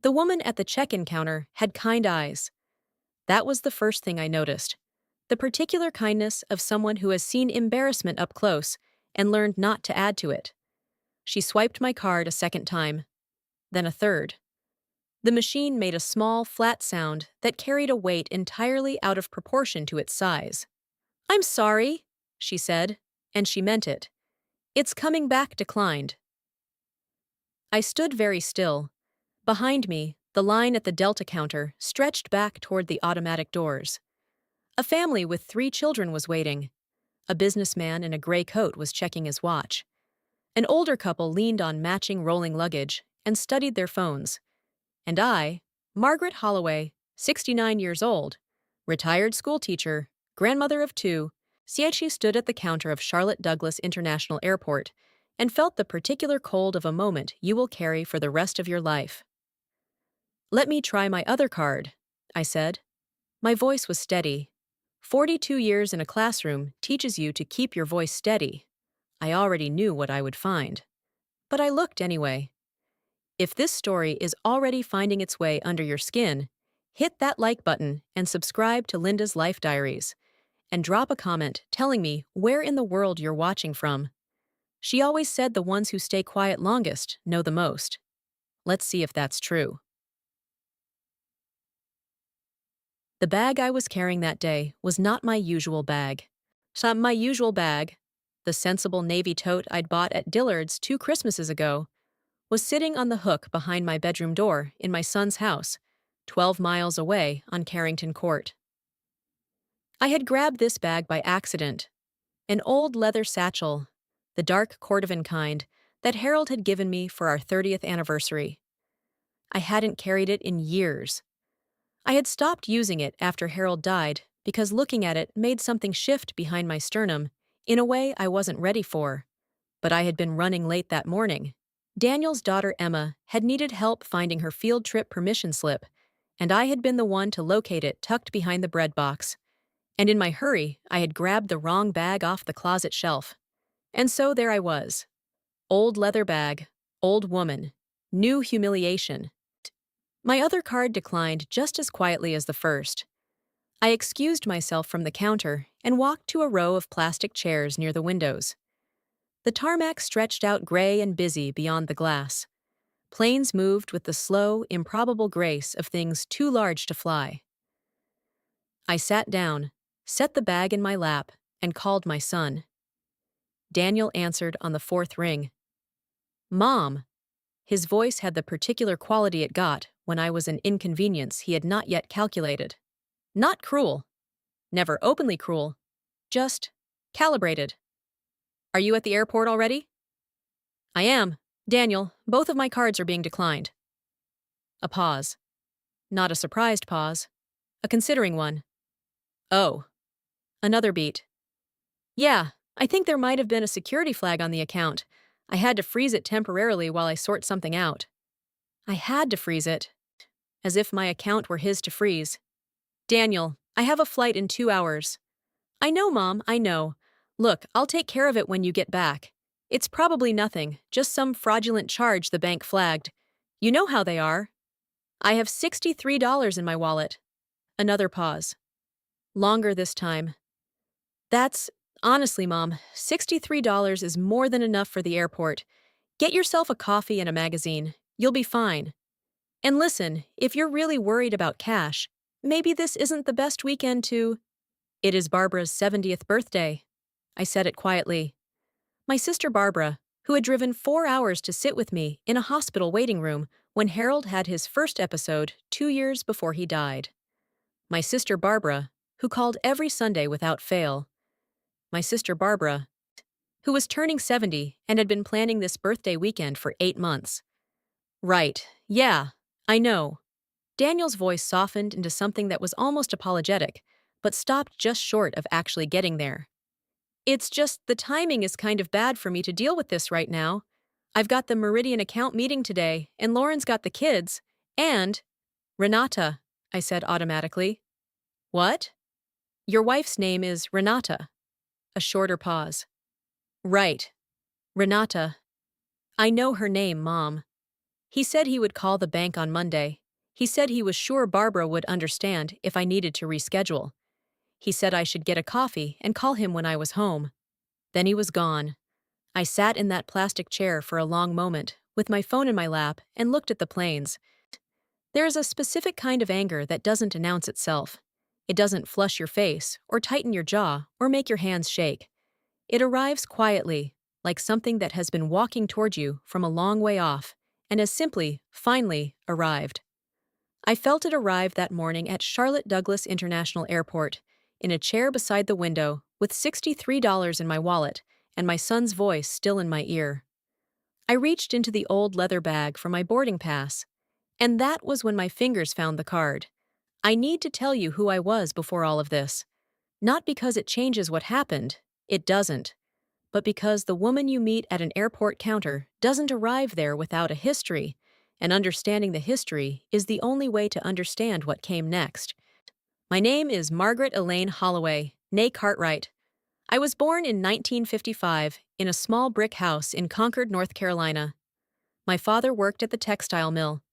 The woman at the check-in counter had kind eyes. That was the first thing I noticed. The particular kindness of someone who has seen embarrassment up close and learned not to add to it. She swiped my card a second time, then a third. The machine made a small, flat sound that carried a weight entirely out of proportion to its size. "I'm sorry," she said, and she meant it. "It's coming back declined." I stood very still. Behind me, the line at the Delta counter stretched back toward the automatic doors. A family with 3 children was waiting. A businessman in a gray coat was checking his watch. An older couple leaned on matching rolling luggage and studied their phones. And I, Margaret Holloway, 69 years old, retired schoolteacher, grandmother of 2, she stood at the counter of Charlotte Douglas International Airport and felt the particular cold of a moment you will carry for the rest of your life. "Let me try my other card," I said. My voice was steady. 42 years in a classroom teaches you to keep your voice steady. I already knew what I would find. But I looked anyway. If this story is already finding its way under your skin, hit that like button and subscribe to Linda's Life Diaries. And drop a comment telling me where in the world you're watching from. She always said the ones who stay quiet longest know the most. Let's see if that's true. The bag I was carrying that day was not my usual bag. The sensible navy tote I'd bought at Dillard's 2 Christmases ago, was sitting on the hook behind my bedroom door in my son's house, 12 miles away on Carrington Court. I had grabbed this bag by accident, an old leather satchel, the dark cordovan kind that Harold had given me for our 30th anniversary. I hadn't carried it in years. I had stopped using it after Harold died because looking at it made something shift behind my sternum in a way I wasn't ready for. But I had been running late that morning. Daniel's daughter Emma had needed help finding her field trip permission slip, and I had been the one to locate it tucked behind the bread box. And in my hurry, I had grabbed the wrong bag off the closet shelf. And so there I was. Old leather bag, old woman, new humiliation. My other card declined just as quietly as the first. I excused myself from the counter and walked to a row of plastic chairs near the windows. The tarmac stretched out gray and busy beyond the glass. Planes moved with the slow, improbable grace of things too large to fly. I sat down, set the bag in my lap, and called my son. Daniel answered on the 4th ring. "Mom." His voice had the particular quality it got when I was an inconvenience he had not yet calculated. Not cruel. Never openly cruel. Just calibrated. "Are you at the airport already?" "I am. Daniel, both of my cards are being declined." A pause. Not a surprised pause. A considering one. "Oh." Another beat. "Yeah, I think there might have been a security flag on the account. I had to freeze it temporarily while I sort something out." I had to freeze it. As if my account were his to freeze. "Daniel, I have a flight in 2 hours." "I know, Mom, I know. Look, I'll take care of it when you get back. It's probably nothing, just some fraudulent charge the bank flagged. You know how they are." "I have $63 in my wallet." Another pause. Longer this time. Honestly, Mom, $63 is more than enough for the airport. Get yourself a coffee and a magazine. You'll be fine. And listen, if you're really worried about cash, maybe this isn't the best weekend to— "It is Barbara's 70th birthday." I said it quietly. My sister Barbara, who had driven 4 hours to sit with me in a hospital waiting room when Harold had his first episode 2 years before he died. My sister Barbara, who called every Sunday without fail. My sister Barbara, who was turning 70 and had been planning this birthday weekend for 8 months. "Right, yeah, I know." Daniel's voice softened into something that was almost apologetic, but stopped just short of actually getting there. "It's just the timing is kind of bad for me to deal with this right now. I've got the Meridian account meeting today, and Lauren's got the kids, and—" "Renata," I said automatically. "What?" "Your wife's name is Renata." A shorter pause. "Right. Renata. I know her name, Mom." He said he would call the bank on Monday. He said he was sure Barbara would understand if I needed to reschedule. He said I should get a coffee and call him when I was home. Then he was gone. I sat in that plastic chair for a long moment, with my phone in my lap, and looked at the planes. There is a specific kind of anger that doesn't announce itself. It doesn't flush your face, or tighten your jaw, or make your hands shake. It arrives quietly, like something that has been walking toward you from a long way off, and has simply, finally, arrived. I felt it arrive that morning at Charlotte Douglas International Airport, in a chair beside the window, with $63 in my wallet, and my son's voice still in my ear. I reached into the old leather bag for my boarding pass, and that was when my fingers found the card. I need to tell you who I was before all of this. Not because it changes what happened, it doesn't, but because the woman you meet at an airport counter doesn't arrive there without a history, and understanding the history is the only way to understand what came next. My name is Margaret Elaine Holloway, née Cartwright. I was born in 1955 in a small brick house in Concord, North Carolina. My father worked at the textile mill.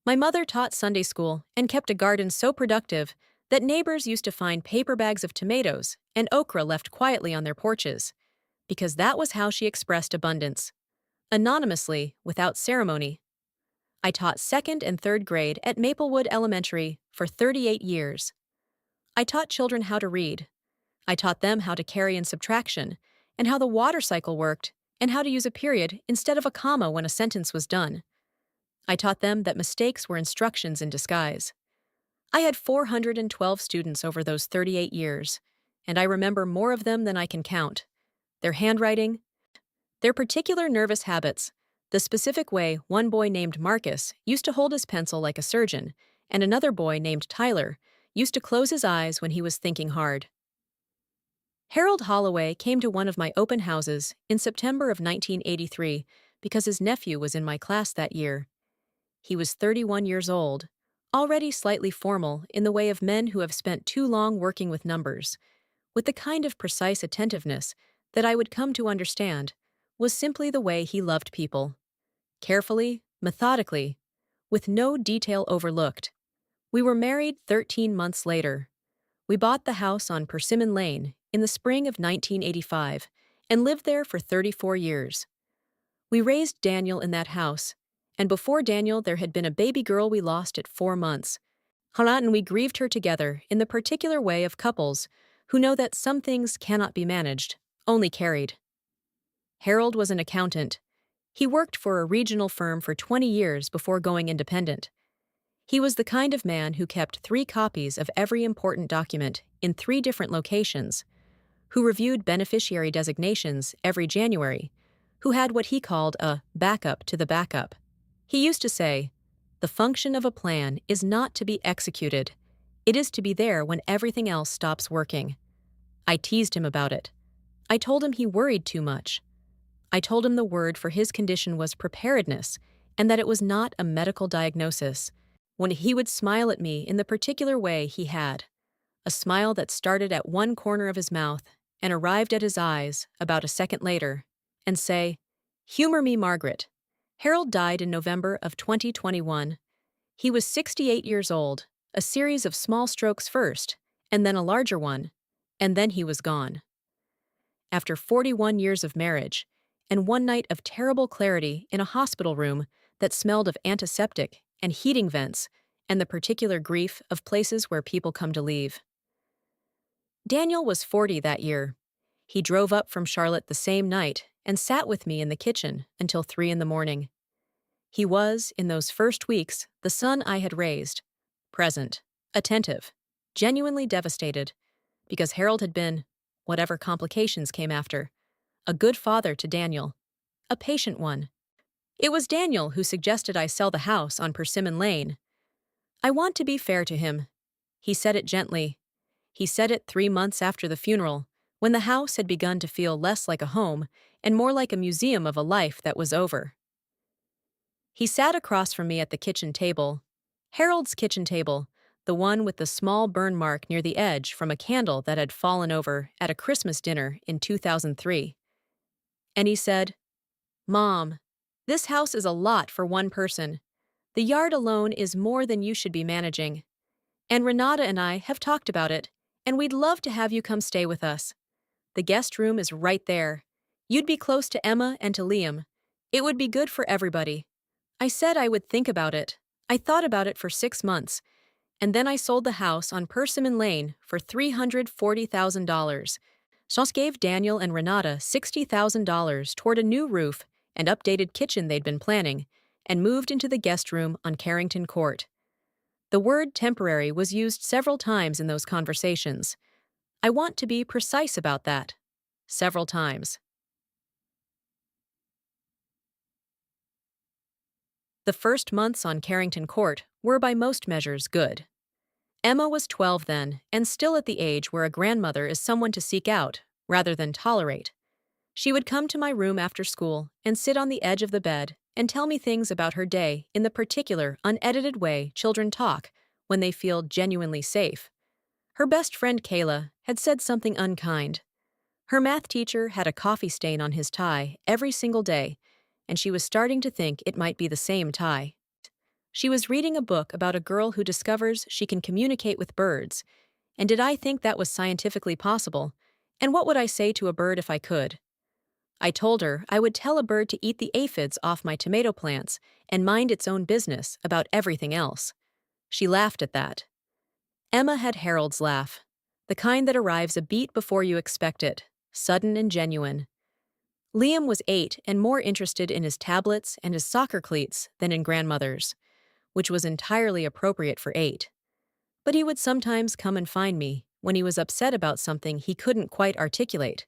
My mother taught Sunday school and kept a garden so productive that neighbors used to find paper bags of tomatoes and okra left quietly on their porches, because that was how she expressed abundance. Anonymously, without ceremony. I taught second and third grade at Maplewood Elementary for 38 years. I taught children how to read. I taught them how to carry in subtraction, and how the water cycle worked, and how to use a period instead of a comma when a sentence was done. I taught them that mistakes were instructions in disguise. I had 412 students over those 38 years, and I remember more of them than I can count. Their handwriting, their particular nervous habits, the specific way one boy named Marcus used to hold his pencil like a surgeon, and another boy named Tyler used to close his eyes when he was thinking hard. Harold Holloway came to one of my open houses in September of 1983 because his nephew was in my class that year. He was 31 years old, already slightly formal in the way of men who have spent too long working with numbers, with the kind of precise attentiveness that I would come to understand was simply the way he loved people. Carefully, methodically, with no detail overlooked. We were married 13 months later. We bought the house on Persimmon Lane in the spring of 1985 and lived there for 34 years. We raised Daniel in that house, and before Daniel there had been a baby girl we lost at 4 months. And we grieved her together in the particular way of couples who know that some things cannot be managed, only carried. Harold was an accountant. He worked for a regional firm for 20 years before going independent. He was the kind of man who kept 3 copies of every important document in 3 different locations, who reviewed beneficiary designations every January, who had what he called a backup to the backup. He used to say, "The function of a plan is not to be executed. It is to be there when everything else stops working." I teased him about it. I told him he worried too much. I told him the word for his condition was preparedness, and that it was not a medical diagnosis, when he would smile at me in the particular way he had, a smile that started at one corner of his mouth and arrived at his eyes about a second later, and say, "Humor me, Margaret." Harold died in November of 2021. He was 68 years old, a series of small strokes first, and then a larger one, and then he was gone. After 41 years of marriage, and one night of terrible clarity in a hospital room that smelled of antiseptic and heating vents, and the particular grief of places where people come to leave. Daniel was 40 that year. He drove up from Charlotte the same night and sat with me in the kitchen until 3 in the morning. He was, in those first weeks, the son I had raised, present, attentive, genuinely devastated, because Harold had been, whatever complications came after, a good father to Daniel, a patient one. It was Daniel who suggested I sell the house on Persimmon Lane. I want to be fair to him. He said it gently. He said it 3 months after the funeral, when the house had begun to feel less like a home and more like a museum of a life that was over. He sat across from me at the kitchen table, Harold's kitchen table, the one with the small burn mark near the edge from a candle that had fallen over at a Christmas dinner in 2003. And he said, "Mom, This house is a lot for one person. The yard alone is more than you should be managing. And Renata and I have talked about it, and we'd love to have you come stay with us. The guest room is right there. You'd be close to Emma and to Liam. It would be good for everybody. I said I would think about it. I thought about it for 6 months, and then I sold the house on Persimmon Lane for $340,000. Shoss gave Daniel and Renata $60,000 toward a new roof and updated kitchen they'd been planning, and moved into the guest room on Carrington Court. The word temporary was used several times in those conversations. I want to be precise about that. Several times. The first months on Carrington Court were by most measures good. Emma was 12 then, and still at the age where a grandmother is someone to seek out, rather than tolerate. She would come to my room after school and sit on the edge of the bed and tell me things about her day in the particular, unedited way children talk when they feel genuinely safe. Her best friend Kayla had said something unkind. Her math teacher had a coffee stain on his tie every single day, and she was starting to think it might be the same tie. She was reading a book about a girl who discovers she can communicate with birds, and did I think that was scientifically possible? And what would I say to a bird if I could? I told her I would tell a bird to eat the aphids off my tomato plants and mind its own business about everything else. She laughed at that. Emma had Harold's laugh, the kind that arrives a beat before you expect it, sudden and genuine. Liam was 8 and more interested in his tablets and his soccer cleats than in grandmother's, which was entirely appropriate for 8. But he would sometimes come and find me when he was upset about something he couldn't quite articulate,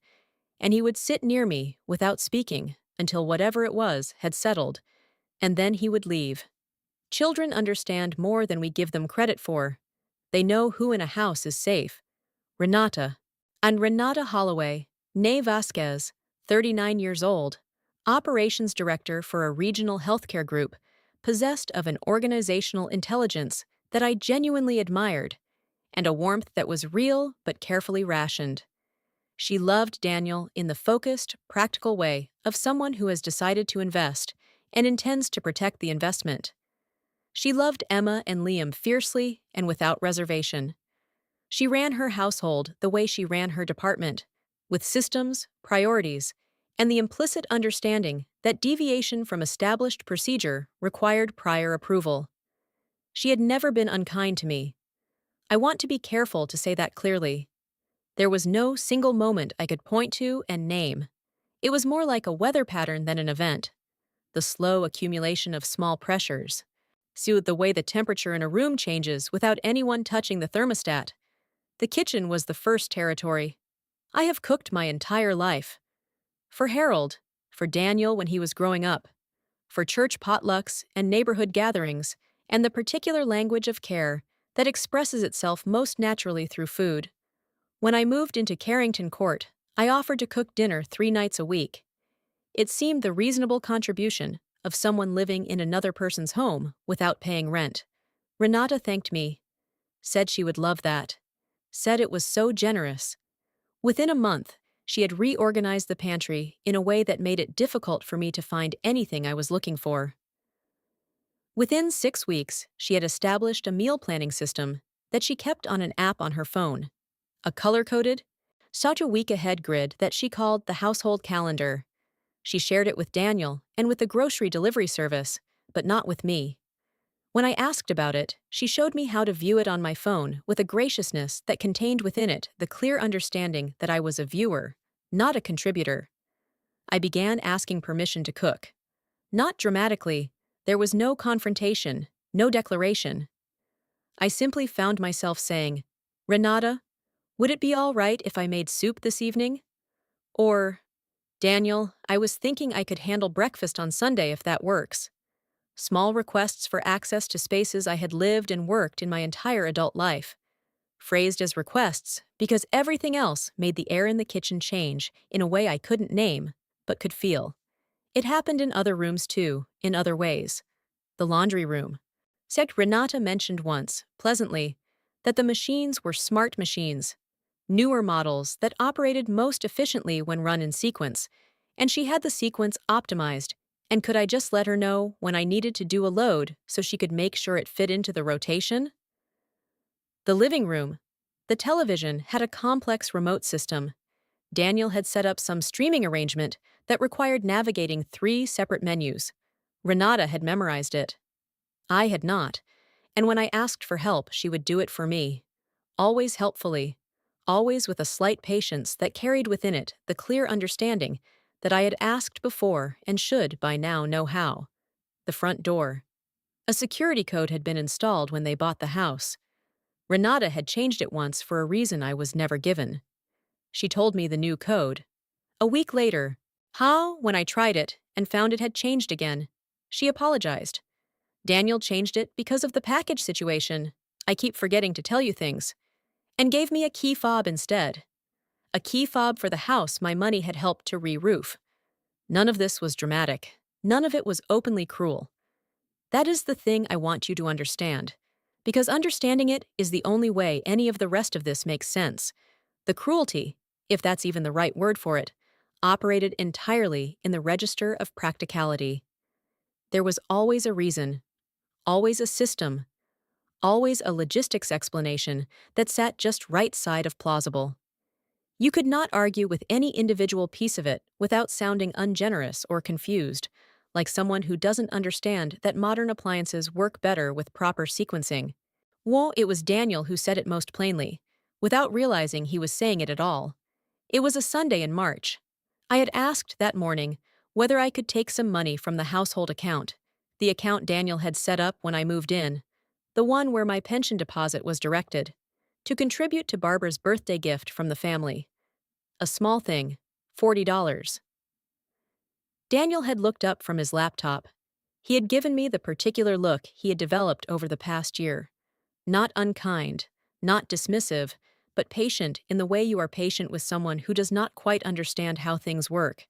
and he would sit near me without speaking until whatever it was had settled, and then he would leave. Children understand more than we give them credit for. They know who in a house is safe. Renata Holloway, née Vasquez, 39 years old, operations director for a regional healthcare group, possessed of an organizational intelligence that I genuinely admired, and a warmth that was real but carefully rationed. She loved Daniel in the focused, practical way of someone who has decided to invest and intends to protect the investment. She loved Emma and Liam fiercely and without reservation. She ran her household the way she ran her department, with systems, priorities, and the implicit understanding that deviation from established procedure required prior approval. She had never been unkind to me. I want to be careful to say that clearly. There was no single moment I could point to and name. It was more like a weather pattern than an event. The slow accumulation of small pressures. See the way the temperature in a room changes without anyone touching the thermostat. The kitchen was the first territory. I have cooked my entire life. For Harold, for Daniel when he was growing up, for church potlucks and neighborhood gatherings, and the particular language of care that expresses itself most naturally through food. When I moved into Carrington Court, I offered to cook dinner 3 nights a week. It seemed the reasonable contribution of someone living in another person's home without paying rent. Renata thanked me, said she would love that, said it was so generous. Within a month, she had reorganized the pantry in a way that made it difficult for me to find anything I was looking for. Within 6 weeks, she had established a meal planning system that she kept on an app on her phone, a color-coded, such a week-ahead grid that she called the household calendar. She shared it with Daniel and with the grocery delivery service, but not with me. When I asked about it, she showed me how to view it on my phone with a graciousness that contained within it the clear understanding that I was a viewer, not a contributor. I began asking permission to cook. Not dramatically. There was no confrontation, no declaration. I simply found myself saying, "Renata, would it be all right if I made soup this evening?" Or, "Daniel, I was thinking I could handle breakfast on Sunday if that works." Small requests for access to spaces I had lived and worked in my entire adult life. Phrased as requests because everything else made the air in the kitchen change in a way I couldn't name, but could feel. It happened in other rooms too, in other ways. The laundry room. Renata mentioned once, pleasantly, that the machines were smart machines, newer models that operated most efficiently when run in sequence, and she had the sequence optimized And could I just let her know when I needed to do a load so she could make sure it fit into the rotation? The living room. The television had a complex remote system. Daniel had set up some streaming arrangement that required navigating 3 separate menus. Renata had memorized it. I had not, and when I asked for help, she would do it for me. Always helpfully, always with a slight patience that carried within it the clear understanding that I had asked before and should by now know how. The front door. A security code had been installed when they bought the house. Renata had changed it once for a reason I was never given. She told me the new code. A week later, when I tried it and found it had changed again, she apologized. Daniel changed it because of the package situation. I keep forgetting to tell you things. And gave me a key fob instead. A key fob for the house my money had helped to re-roof. None of this was dramatic. None of it was openly cruel. That is the thing I want you to understand. Because understanding it is the only way any of the rest of this makes sense. The cruelty, if that's even the right word for it, operated entirely in the register of practicality. There was always a reason, always a system, always a logistics explanation that sat just right side of plausible. You could not argue with any individual piece of it without sounding ungenerous or confused, like someone who doesn't understand that modern appliances work better with proper sequencing. It was Daniel who said it most plainly, without realizing he was saying it at all. It was a Sunday in March. I had asked that morning whether I could take some money from the household account, the account Daniel had set up when I moved in, the one where my pension deposit was directed, to contribute to Barbara's birthday gift from the family. A small thing, $40. Daniel had looked up from his laptop. He had given me the particular look he had developed over the past year. Not unkind, not dismissive, but patient in the way you are patient with someone who does not quite understand how things work.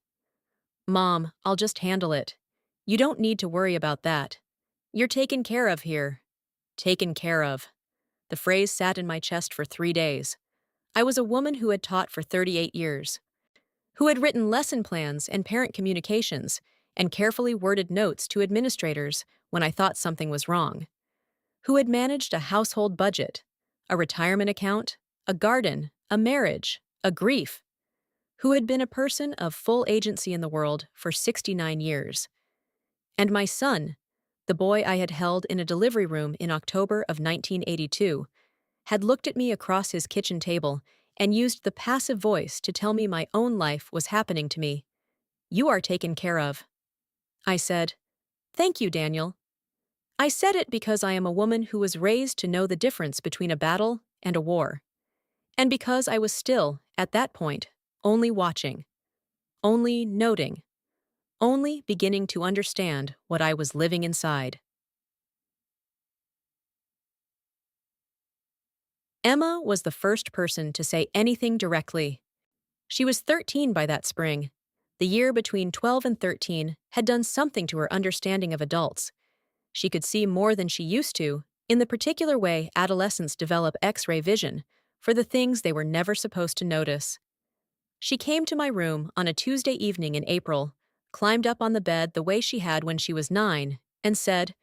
Mom, I'll just handle it. You don't need to worry about that. You're taken care of here. Taken care of. The phrase sat in my chest for 3 days. I was a woman who had taught for 38 years, who had written lesson plans and parent communications and carefully worded notes to administrators when I thought something was wrong, who had managed a household budget, a retirement account, a garden, a marriage, a grief, who had been a person of full agency in the world for 69 years. And my son, the boy I had held in a delivery room in October of 1982, had looked at me across his kitchen table and used the passive voice to tell me my own life was happening to me. You are taken care of. I said, "Thank you, Daniel." I said it because I am a woman who was raised to know the difference between a battle and a war. And because I was still, at that point, only watching, only noting, only beginning to understand what I was living inside. Emma was the first person to say anything directly. She was 13 by that spring. The year between 12 and 13 had done something to her understanding of adults. She could see more than she used to, in the particular way adolescents develop X-ray vision for the things they were never supposed to notice. She came to my room on a Tuesday evening in April, climbed up on the bed the way she had when she was 9, and said,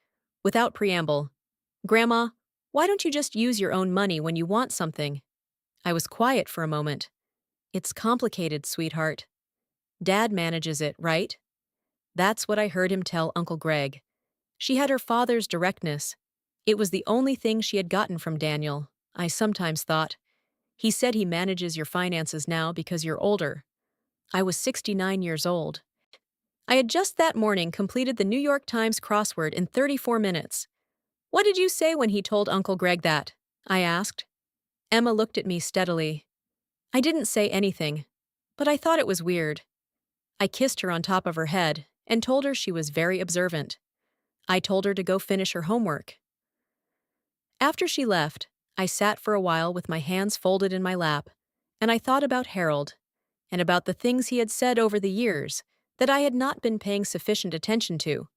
without preamble, "Grandma, why don't you just use your own money when you want something?" I was quiet for a moment. "It's complicated, sweetheart. Dad manages it, right?" That's what I heard him tell Uncle Greg. She had her father's directness. It was the only thing she had gotten from Daniel, I sometimes thought. He said he manages your finances now because you're older. I was 69 years old. I had just that morning completed the New York Times crossword in 34 minutes. "What did you say when he told Uncle Greg that?" I asked. Emma looked at me steadily. I didn't say anything, but I thought it was weird. I kissed her on top of her head and told her she was very observant. I told her to go finish her homework. After she left, I sat for a while with my hands folded in my lap, and I thought about Harold, and about the things he had said over the years that I had not been paying sufficient attention to.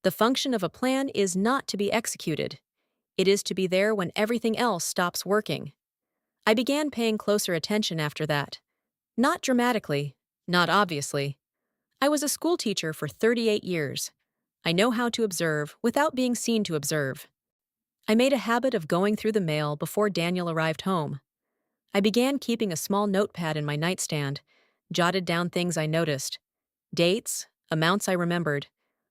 The function of a plan is not to be executed. It is to be there when everything else stops working. I began paying closer attention after that. Not dramatically, not obviously. I was a schoolteacher for 38 years. I know how to observe without being seen to observe. I made a habit of going through the mail before Daniel arrived home. I began keeping a small notepad in my nightstand, jotted down things I noticed, dates, amounts I remembered,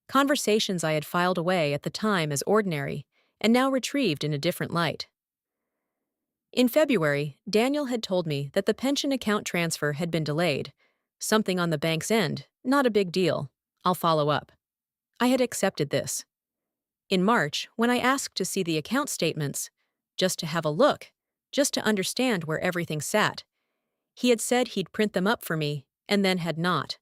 conversations I had filed away at the time as ordinary and now retrieved in a different light. In February, Daniel had told me that the pension account transfer had been delayed. Something on the bank's end, not a big deal. I'll follow up. I had accepted this. In March, when I asked to see the account statements, just to have a look, just to understand where everything sat, he had said he'd print them up for me, and then had not.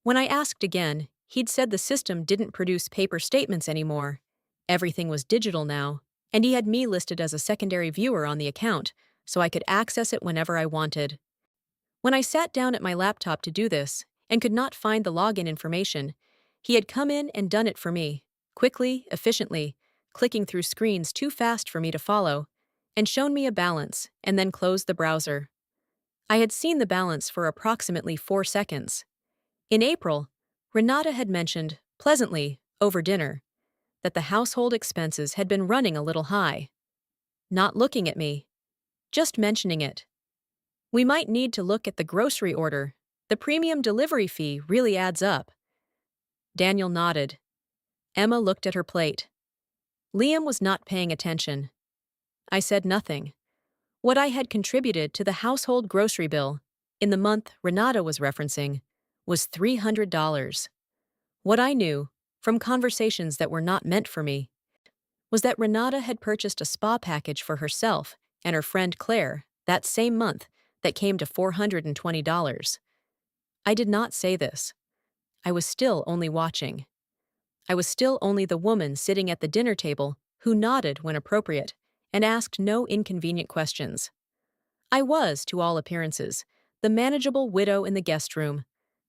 When I asked again, he'd said the system didn't produce paper statements anymore. Everything was digital now, and he had me listed as a secondary viewer on the account, so I could access it whenever I wanted. When I sat down at my laptop to do this, and could not find the login information, he had come in and done it for me, quickly, efficiently, clicking through screens too fast for me to follow, and shown me a balance, and then closed the browser. I had seen the balance for approximately 4 seconds. In April, Renata had mentioned, pleasantly, over dinner, that the household expenses had been running a little high. Not looking at me, just mentioning it. We might need to look at the grocery order. The premium delivery fee really adds up. Daniel nodded. Emma looked at her plate. Liam was not paying attention. I said nothing. What I had contributed to the household grocery bill, in the month Renata was referencing, was $300. What I knew, from conversations that were not meant for me, was that Renata had purchased a spa package for herself and her friend Claire that same month that came to $420. I did not say this. I was still only watching. I was still only the woman sitting at the dinner table who nodded when appropriate and asked no inconvenient questions. I was, to all appearances, the manageable widow in the guest room,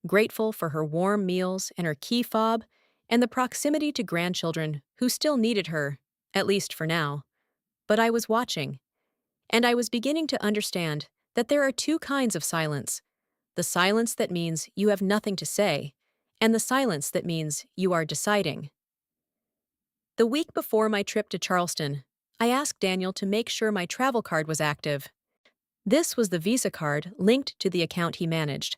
grateful for her warm meals and her key fob and the proximity to grandchildren who still needed her, at least for now. But I was watching, and I was beginning to understand that there are two kinds of silence: the silence that means you have nothing to say, and the silence that means you are deciding. The week before my trip to Charleston, I asked Daniel to make sure my travel card was active. This was the Visa card linked to the account he managed,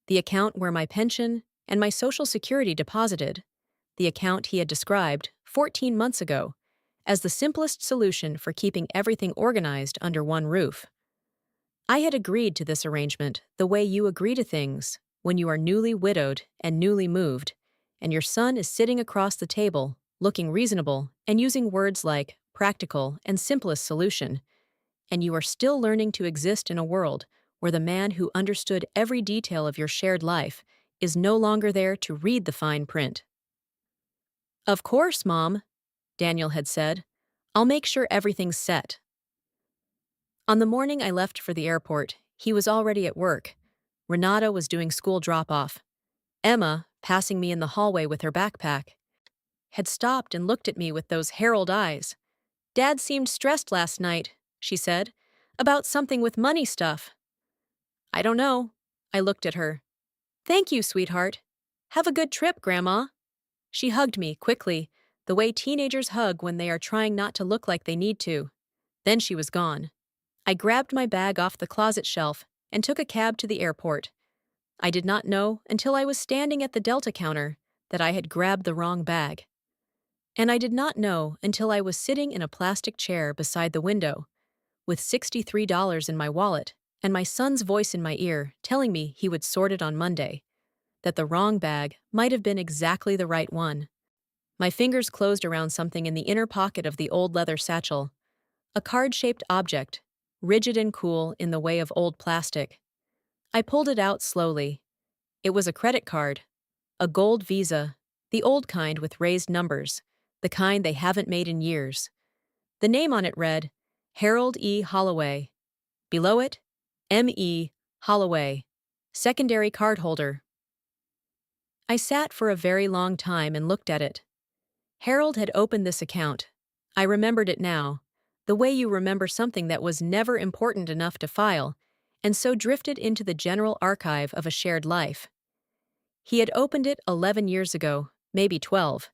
the account where my pension and my Social Security deposited, the account he had described 14 months ago as the simplest solution for keeping everything organized under one roof. I had agreed to this arrangement the way you agree to things when you are newly widowed and newly moved, and your son is sitting across the table, looking reasonable and using words like practical and simplest solution, and you are still learning to exist in a world where the man who understood every detail of your shared life is no longer there to read the fine print. "Of course, Mom," Daniel had said. "I'll make sure everything's set." On the morning I left for the airport, he was already at work. Renata was doing school drop-off. Emma, passing me in the hallway with her backpack, had stopped and looked at me with those Harold eyes. "Dad seemed stressed last night," she said, "about something with money stuff." "I don't know." I looked at her. "Thank you, sweetheart. Have a good trip, Grandma." She hugged me quickly, the way teenagers hug when they are trying not to look like they need to. Then she was gone. I grabbed my bag off the closet shelf and took a cab to the airport. I did not know until I was standing at the Delta counter that I had grabbed the wrong bag. And I did not know until I was sitting in a plastic chair beside the window, with $63 in my wallet and my son's voice in my ear telling me he would sort it on Monday, that the wrong bag might have been exactly the right one. My fingers closed around something in the inner pocket of the old leather satchel, a card-shaped object, rigid and cool in the way of old plastic. I pulled it out slowly. It was a credit card, a gold Visa, the old kind with raised numbers, the kind they haven't made in years. The name on it read, Harold E. Holloway. Below it, M.E. Holloway, secondary cardholder. I sat for a very long time and looked at it. Harold had opened this account. I remembered it now, the way you remember something that was never important enough to file, and so drifted into the general archive of a shared life. He had opened it 11 years ago, maybe 12.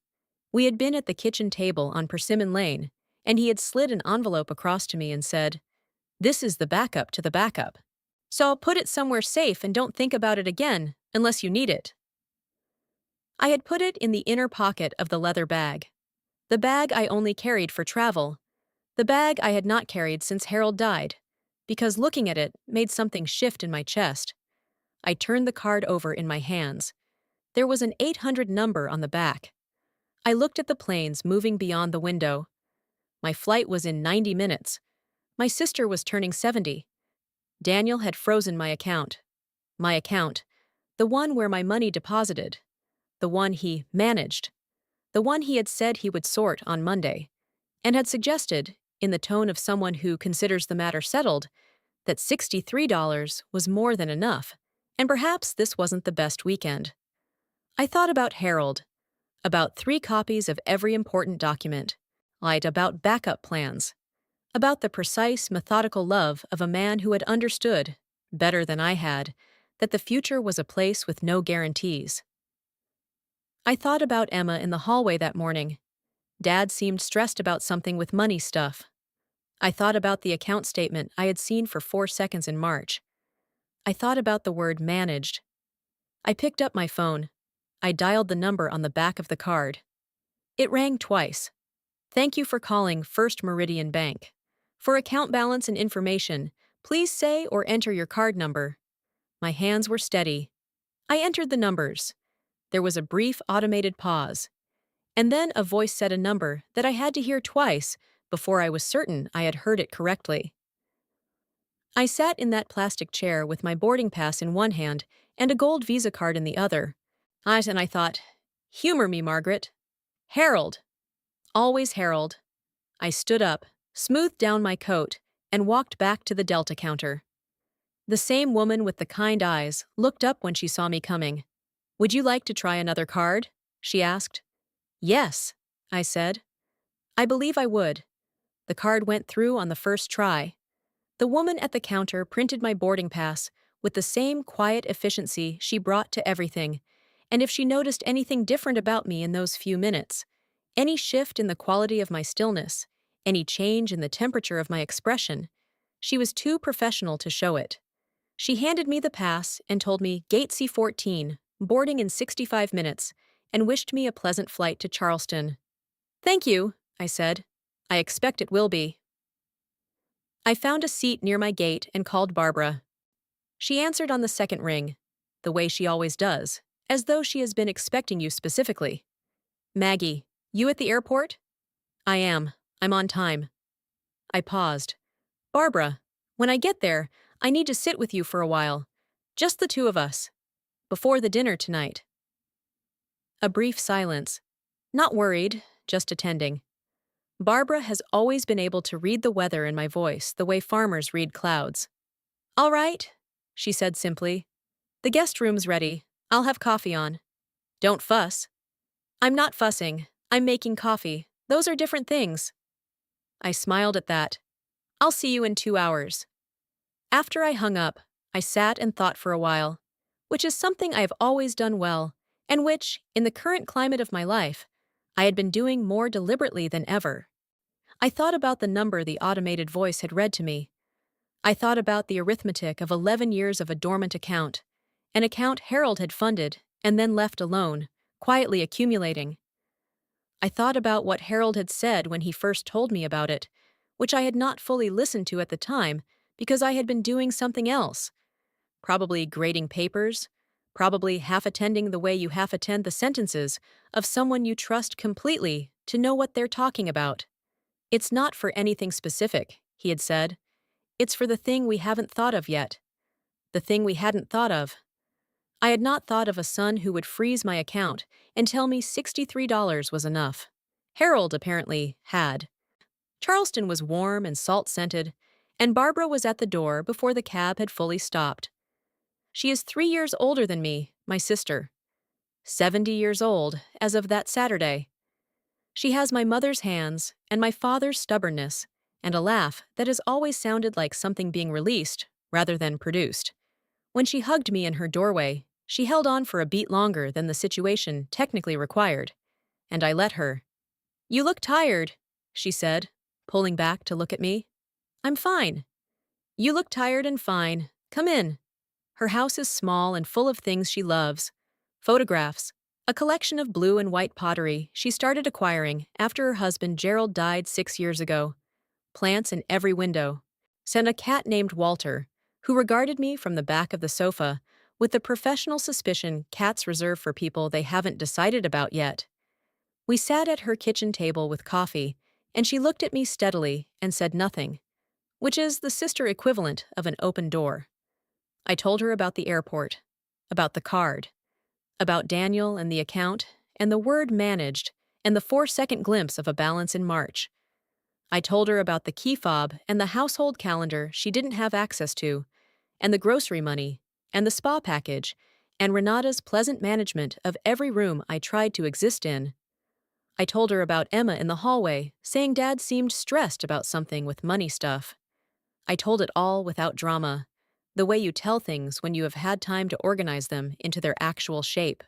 We had been at the kitchen table on Persimmon Lane, and he had slid an envelope across to me and said, "This is the backup to the backup. So I'll put it somewhere safe and don't think about it again unless you need it." I had put it in the inner pocket of the leather bag. The bag I only carried for travel. The bag I had not carried since Harold died, because looking at it made something shift in my chest. I turned the card over in my hands. There was an 800 number on the back. I looked at the planes moving beyond the window. My flight was in 90 minutes. My sister was turning 70. Daniel had frozen my account. My account. The one where my money deposited. The one he managed. The one he had said he would sort on Monday. And had suggested, in the tone of someone who considers the matter settled, that $63 was more than enough, and perhaps this wasn't the best weekend. I thought about Harold, about 3 copies of every important document, lied about backup plans, about the precise, methodical love of a man who had understood, better than I had, that the future was a place with no guarantees. I thought about Emma in the hallway that morning. Dad seemed stressed about something with money stuff. I thought about the account statement I had seen for 4 seconds in March. I thought about the word managed. I picked up my phone. I dialed the number on the back of the card. It rang twice. "Thank you for calling First Meridian Bank. For account balance and information, please say or enter your card number." My hands were steady. I entered the numbers. There was a brief automated pause. And then a voice said a number that I had to hear twice before I was certain I had heard it correctly. I sat in that plastic chair with my boarding pass in one hand and a gold Visa card in the other. And I thought, "Humor me, Margaret. Harold. Always Harold." I stood up, smoothed down my coat, and walked back to the Delta counter. The same woman with the kind eyes looked up when she saw me coming. "Would you like to try another card?" she asked. "Yes," I said. "I believe I would." The card went through on the first try. The woman at the counter printed my boarding pass with the same quiet efficiency she brought to everything, and if she noticed anything different about me in those few minutes, any shift in the quality of my stillness, any change in the temperature of my expression, she was too professional to show it. She handed me the pass and told me Gate C14, boarding in 65 minutes, and wished me a pleasant flight to Charleston. "Thank you," I said. "I expect it will be." I found a seat near my gate and called Barbara. She answered on the second ring, the way she always does, as though she has been expecting you specifically. "Maggie, you at the airport?" "I am. I'm on time." I paused. "Barbara, when I get there, I need to sit with you for a while. Just the two of us. Before the dinner tonight." A brief silence. Not worried, just attending. Barbara has always been able to read the weather in my voice the way farmers read clouds. "All right," she said simply. "The guest room's ready. I'll have coffee on." "Don't fuss." "I'm not fussing. I'm making coffee. Those are different things." I smiled at that. "I'll see you in 2 hours." After I hung up, I sat and thought for a while, which is something I have always done well, and which, in the current climate of my life, I had been doing more deliberately than ever. I thought about the number the automated voice had read to me. I thought about the arithmetic of 11 years of a dormant account, an account Harold had funded and then left alone, quietly accumulating. I thought about what Harold had said when he first told me about it, which I had not fully listened to at the time because I had been doing something else. Probably grading papers, probably half attending the way you half attend the sentences of someone you trust completely to know what they're talking about. "It's not for anything specific," he had said. "It's for the thing we haven't thought of yet." The thing we hadn't thought of. I had not thought of a son who would freeze my account and tell me $63 was enough. Harold apparently had. Charleston was warm and salt-scented, and Barbara was at the door before the cab had fully stopped. She is 3 years older than me, my sister. 70 years old as of that Saturday. She has my mother's hands and my father's stubbornness, and a laugh that has always sounded like something being released rather than produced. When she hugged me in her doorway, She held on for a beat longer than the situation technically required, and I let her. "You look tired," she said, pulling back to look at me. "I'm fine." "You look tired and fine. Come in." Her house is small and full of things she loves. Photographs, a collection of blue and white pottery she started acquiring after her husband Gerald died 6 years ago. Plants in every window. And a cat named Walter, who regarded me from the back of the sofa with the professional suspicion cats reserve for people they haven't decided about yet. We sat at her kitchen table with coffee, and she looked at me steadily and said nothing, which is the sister equivalent of an open door. I told her about the airport, about the card, about Daniel and the account, and the word managed, and the 4-second glimpse of a balance in March. I told her about the key fob and the household calendar she didn't have access to, and the grocery money, and the spa package, and Renata's pleasant management of every room I tried to exist in. I told her about Emma in the hallway, saying Dad seemed stressed about something with money stuff. I told it all without drama, the way you tell things when you have had time to organize them into their actual shape.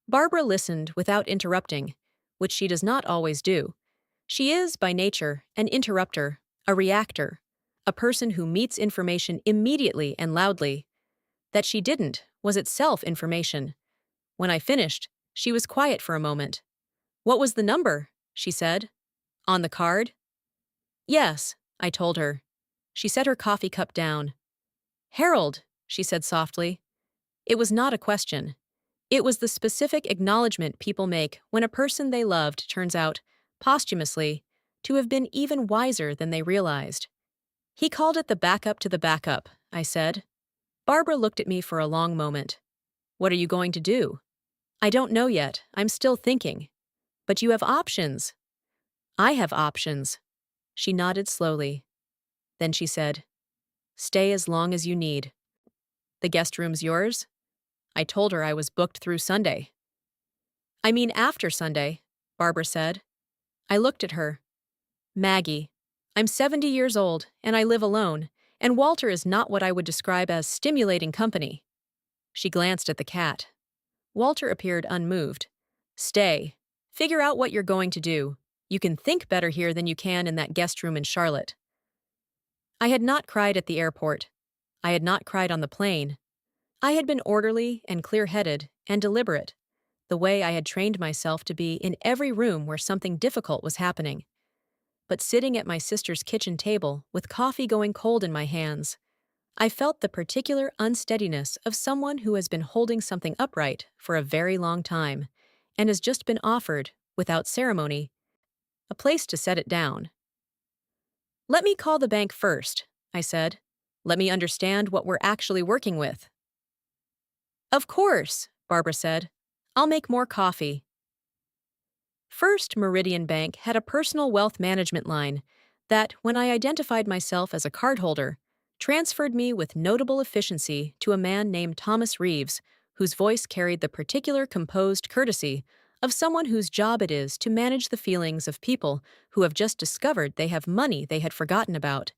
Barbara listened without interrupting, which she does not always do. She is, by nature, an interrupter, a reactor, a person who meets information immediately and loudly. That she didn't was itself information. When I finished, she was quiet for a moment. "What was the number?" she said. "On the card?" "Yes," I told her. She set her coffee cup down. "Harold," she said softly. It was not a question. It was the specific acknowledgement people make when a person they loved turns out, posthumously, to have been even wiser than they realized. "He called it the backup to the backup," I said. Barbara looked at me for a long moment. "What are you going to do?" "I don't know yet. I'm still thinking." "But you have options." "I have options." She nodded slowly. Then she said, "Stay as long as you need." "The guest room's yours?" I told her I was booked through Sunday. "I mean after Sunday," Barbara said. I looked at her. "Maggie, I'm 70 years old, and I live alone, and Walter is not what I would describe as stimulating company." She glanced at the cat. Walter appeared unmoved. "Stay. Figure out what you're going to do. You can think better here than you can in that guest room in Charlotte." I had not cried at the airport. I had not cried on the plane. I had been orderly and clear-headed and deliberate, the way I had trained myself to be in every room where something difficult was happening. But sitting at my sister's kitchen table with coffee going cold in my hands, I felt the particular unsteadiness of someone who has been holding something upright for a very long time and has just been offered, without ceremony, a place to set it down. "Let me call the bank first," I said. "Let me understand what we're actually working with." "Of course," Barbara said. "I'll make more coffee." First Meridian Bank had a personal wealth management line that, when I identified myself as a cardholder, transferred me with notable efficiency to a man named Thomas Reeves, whose voice carried the particular composed courtesy of someone whose job it is to manage the feelings of people who have just discovered they have money they had forgotten about.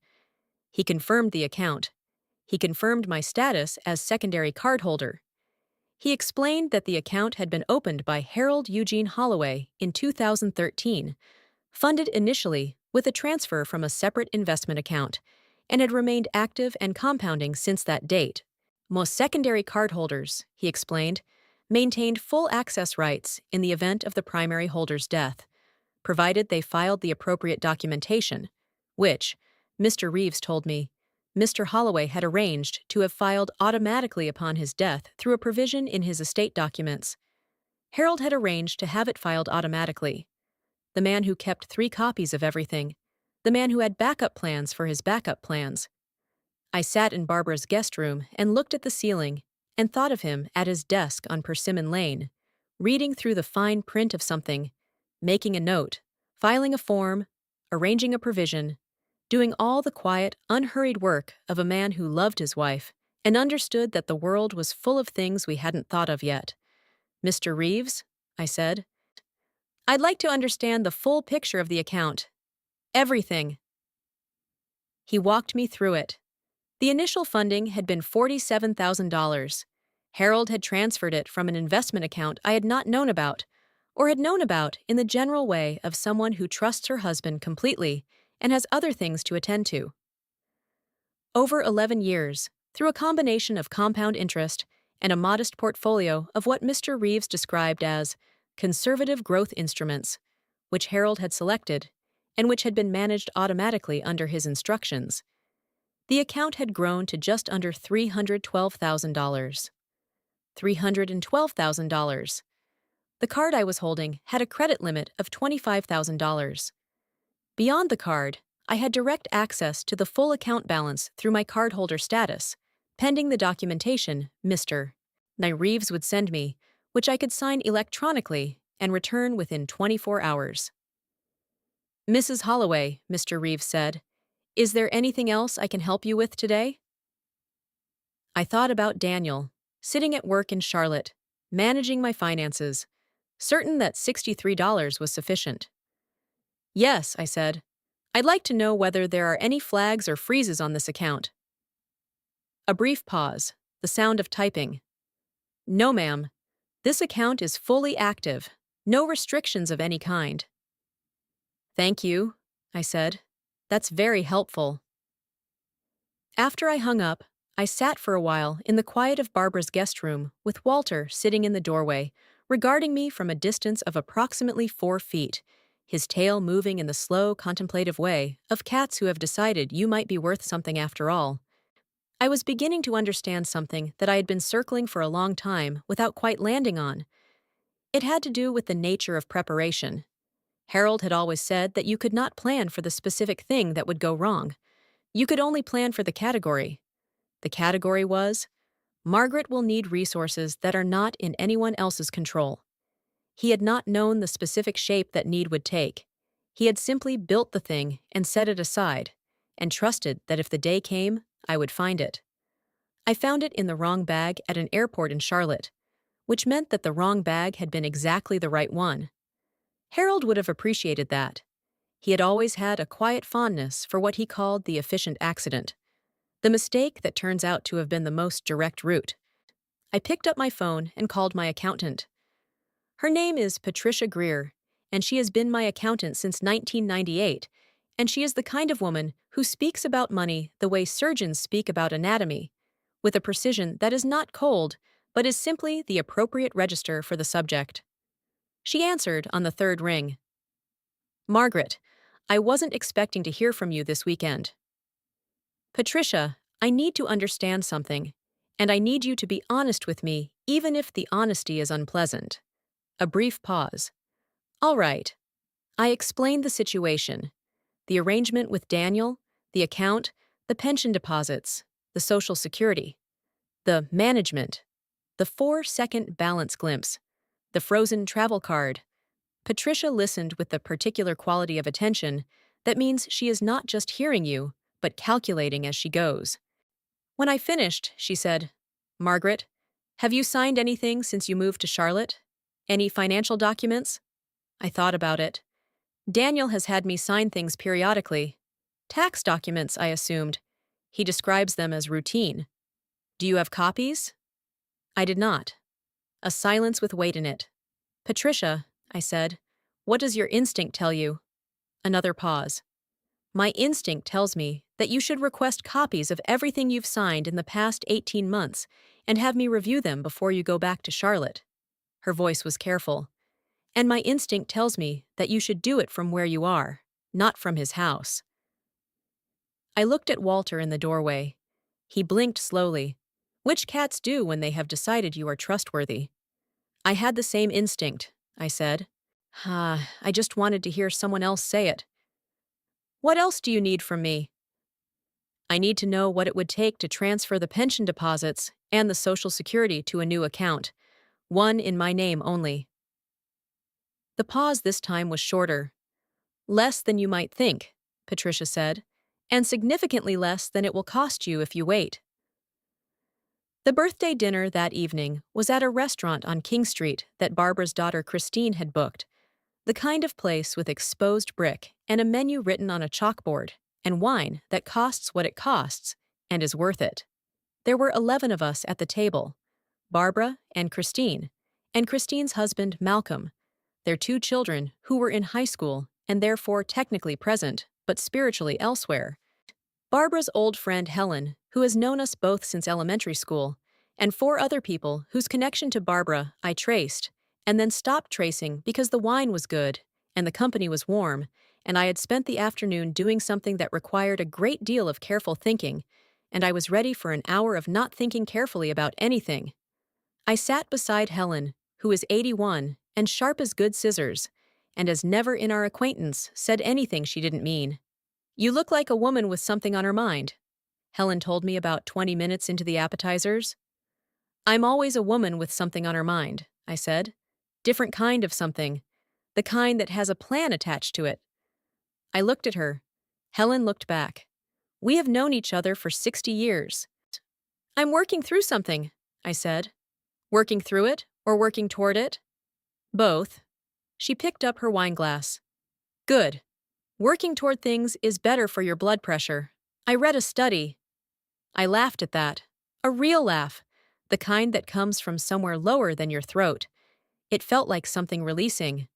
He confirmed the account. He confirmed my status as secondary cardholder. He explained that the account had been opened by Harold Eugene Holloway in 2013, funded initially with a transfer from a separate investment account, and had remained active and compounding since that date. Most secondary cardholders, he explained, maintained full access rights in the event of the primary holder's death, provided they filed the appropriate documentation, which, Mr. Reeves told me, Mr. Holloway had arranged to have filed automatically upon his death through a provision in his estate documents. Harold had arranged to have it filed automatically. The man who kept 3 copies of everything. The man who had backup plans for his backup plans. I sat in Barbara's guest room and looked at the ceiling and thought of him at his desk on Persimmon Lane, reading through the fine print of something, making a note, filing a form, arranging a provision, doing all the quiet, unhurried work of a man who loved his wife and understood that the world was full of things we hadn't thought of yet. "Mr. Reeves," I said, "I'd like to understand the full picture of the account. Everything." He walked me through it. The initial funding had been $47,000, Harold had transferred it from an investment account I had not known about, or had known about in the general way of someone who trusts her husband completely and has other things to attend to. Over 11 years, through a combination of compound interest and a modest portfolio of what Mr. Reeves described as conservative growth instruments, which Harold had selected and which had been managed automatically under his instructions, the account had grown to just under $312,000. $312,000. The card I was holding had a credit limit of $25,000. Beyond the card, I had direct access to the full account balance through my cardholder status, pending the documentation Mr. Reeves would send me, which I could sign electronically and return within 24 hours. "Mrs. Holloway," Mr. Reeves said, "is there anything else I can help you with today?" I thought about Daniel, sitting at work in Charlotte, managing my finances, certain that $63 was sufficient. "Yes," I said. "I'd like to know whether there are any flags or freezes on this account." A brief pause, the sound of typing. "No, ma'am. This account is fully active. No restrictions of any kind." "Thank you," I said. "That's very helpful." After I hung up, I sat for a while in the quiet of Barbara's guest room with Walter sitting in the doorway, regarding me from a distance of approximately 4 feet, his tail moving in the slow, contemplative way of cats who have decided you might be worth something after all. I was beginning to understand something that I had been circling for a long time without quite landing on. It had to do with the nature of preparation. Harold had always said that you could not plan for the specific thing that would go wrong. You could only plan for the category. The category was, Margaret will need resources that are not in anyone else's control. He had not known the specific shape that need would take. He had simply built the thing and set it aside, and trusted that if the day came, I would find it. I found it in the wrong bag at an airport in Charlotte, which meant that the wrong bag had been exactly the right one. Harold would have appreciated that. He had always had a quiet fondness for what he called the efficient accident, the mistake that turns out to have been the most direct route. I picked up my phone and called my accountant. Her name is Patricia Greer, and she has been my accountant since 1998, and she is the kind of woman who speaks about money the way surgeons speak about anatomy, with a precision that is not cold, but is simply the appropriate register for the subject. She answered on the third ring. "Margaret, I wasn't expecting to hear from you this weekend." "Patricia, I need to understand something, and I need you to be honest with me, even if the honesty is unpleasant." A brief pause. "All right." I explained the situation. The arrangement with Daniel, the account, the pension deposits, the Social Security, the management, the 4-second balance glimpse, the frozen travel card. Patricia listened with the particular quality of attention that means she is not just hearing you, but calculating as she goes. When I finished, she said, "Margaret, have you signed anything since you moved to Charlotte? Any financial documents?" I thought about it. Daniel has had me sign things periodically. Tax documents, I assumed. He describes them as routine. "Do you have copies?" I did not. A silence with weight in it. "Patricia," I said, "what does your instinct tell you?" Another pause. "My instinct tells me that you should request copies of everything you've signed in the past 18 months and have me review them before you go back to Charlotte." Her voice was careful. "And my instinct tells me that you should do it from where you are, not from his house." I looked at Walter in the doorway. He blinked slowly, which cats do when they have decided you are trustworthy. "I had the same instinct," I said. I just wanted to hear someone else say it." "What else do you need from me?" "I need to know what it would take to transfer the pension deposits and the Social Security to a new account, one in my name only." The pause this time was shorter. "Less than you might think," Patricia said, "and significantly less than it will cost you if you wait." The birthday dinner that evening was at a restaurant on King Street that Barbara's daughter Christine had booked, the kind of place with exposed brick and a menu written on a chalkboard, and wine that costs what it costs and is worth it. There were 11 of us at the table. Barbara and Christine's husband, Malcolm, their two children who were in high school and therefore technically present, but spiritually elsewhere. Barbara's old friend Helen, who has known us both since elementary school, and four other people whose connection to Barbara I traced, and then stopped tracing because the wine was good, and the company was warm, and I had spent the afternoon doing something that required a great deal of careful thinking, and I was ready for an hour of not thinking carefully about anything. I sat beside Helen, who is 81 and sharp as good scissors, and has never in our acquaintance said anything she didn't mean. "You look like a woman with something on her mind," Helen told me about 20 minutes into the appetizers. "I'm always a woman with something on her mind," I said. "Different kind of something. The kind that has a plan attached to it." I looked at her. Helen looked back. "We have known each other for 60 years. "I'm working through something," I said. "Working through it or working toward it?" "Both." She picked up her wineglass. "Good. Working toward things is better for your blood pressure. I read a study." I laughed at that. A real laugh. The kind that comes from somewhere lower than your throat. It felt like something releasing.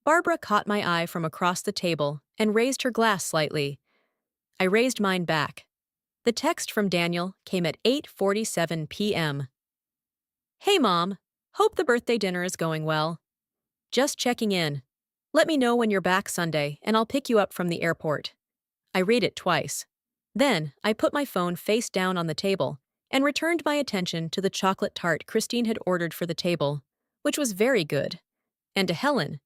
Barbara caught my eye from across the table and raised her glass slightly. I raised mine back. The text from Daniel came at 8:47 p.m. "Hey, Mom. Hope the birthday dinner is going well. Just checking in. Let me know when you're back Sunday and I'll pick you up from the airport." I read it twice. Then I put my phone face down on the table and returned my attention to the chocolate tart Christine had ordered for the table, which was very good, and to Helen,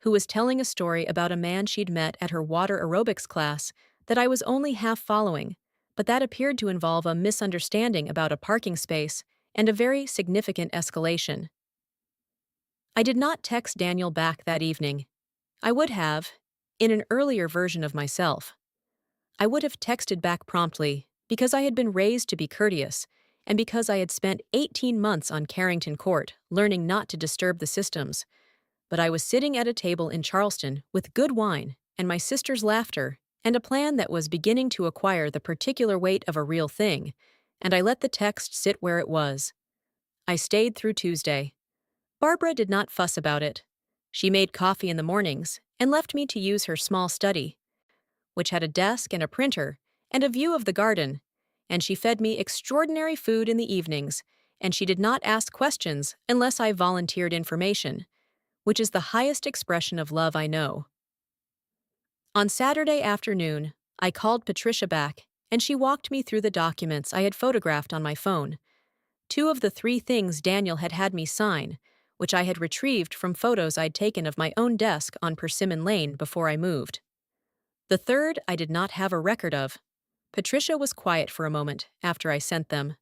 who was telling a story about a man she'd met at her water aerobics class that I was only half following, but that appeared to involve a misunderstanding about a parking space and a very significant escalation. I did not text Daniel back that evening. I would have, in an earlier version of myself. I would have texted back promptly because I had been raised to be courteous and because I had spent 18 months on Carrington Court learning not to disturb the systems. But I was sitting at a table in Charleston with good wine and my sister's laughter and a plan that was beginning to acquire the particular weight of a real thing, and I let the text sit where it was. I stayed through Tuesday. Barbara did not fuss about it. She made coffee in the mornings and left me to use her small study, which had a desk and a printer and a view of the garden, and she fed me extraordinary food in the evenings, and she did not ask questions unless I volunteered information, which is the highest expression of love I know. On Saturday afternoon, I called Patricia back, and she walked me through the documents I had photographed on my phone. 2 of the 3 things Daniel had had me sign, which I had retrieved from photos I'd taken of my own desk on Persimmon Lane before I moved. The third I did not have a record of. Patricia was quiet for a moment after I sent them.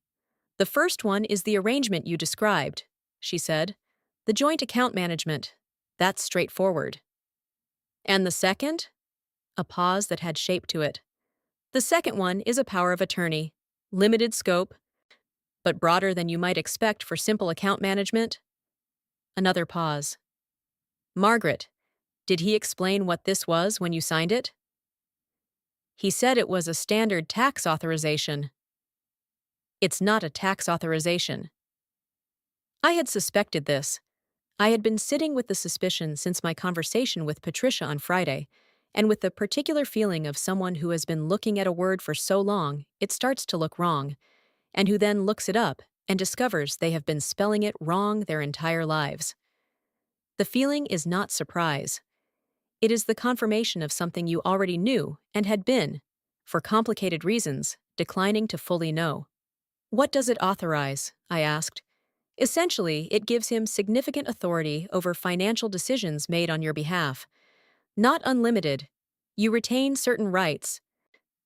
"The first one is the arrangement you described," she said. "The joint account management. That's straightforward." "And the second?" A pause that had shape to it. "The second one is a power of attorney. Limited scope, but broader than you might expect for simple account management." Another pause. "Margaret, did he explain what this was when you signed it?" "He said it was a standard tax authorization." "It's not a tax authorization." I had suspected this. I had been sitting with the suspicion since my conversation with Patricia on Friday, and with the particular feeling of someone who has been looking at a word for so long it starts to look wrong, and who then looks it up and discovers they have been spelling it wrong their entire lives. The feeling is not surprise. It is the confirmation of something you already knew and had been, for complicated reasons, declining to fully know. "What does it authorize?" I asked. "Essentially, it gives him significant authority over financial decisions made on your behalf. Not unlimited. You retain certain rights,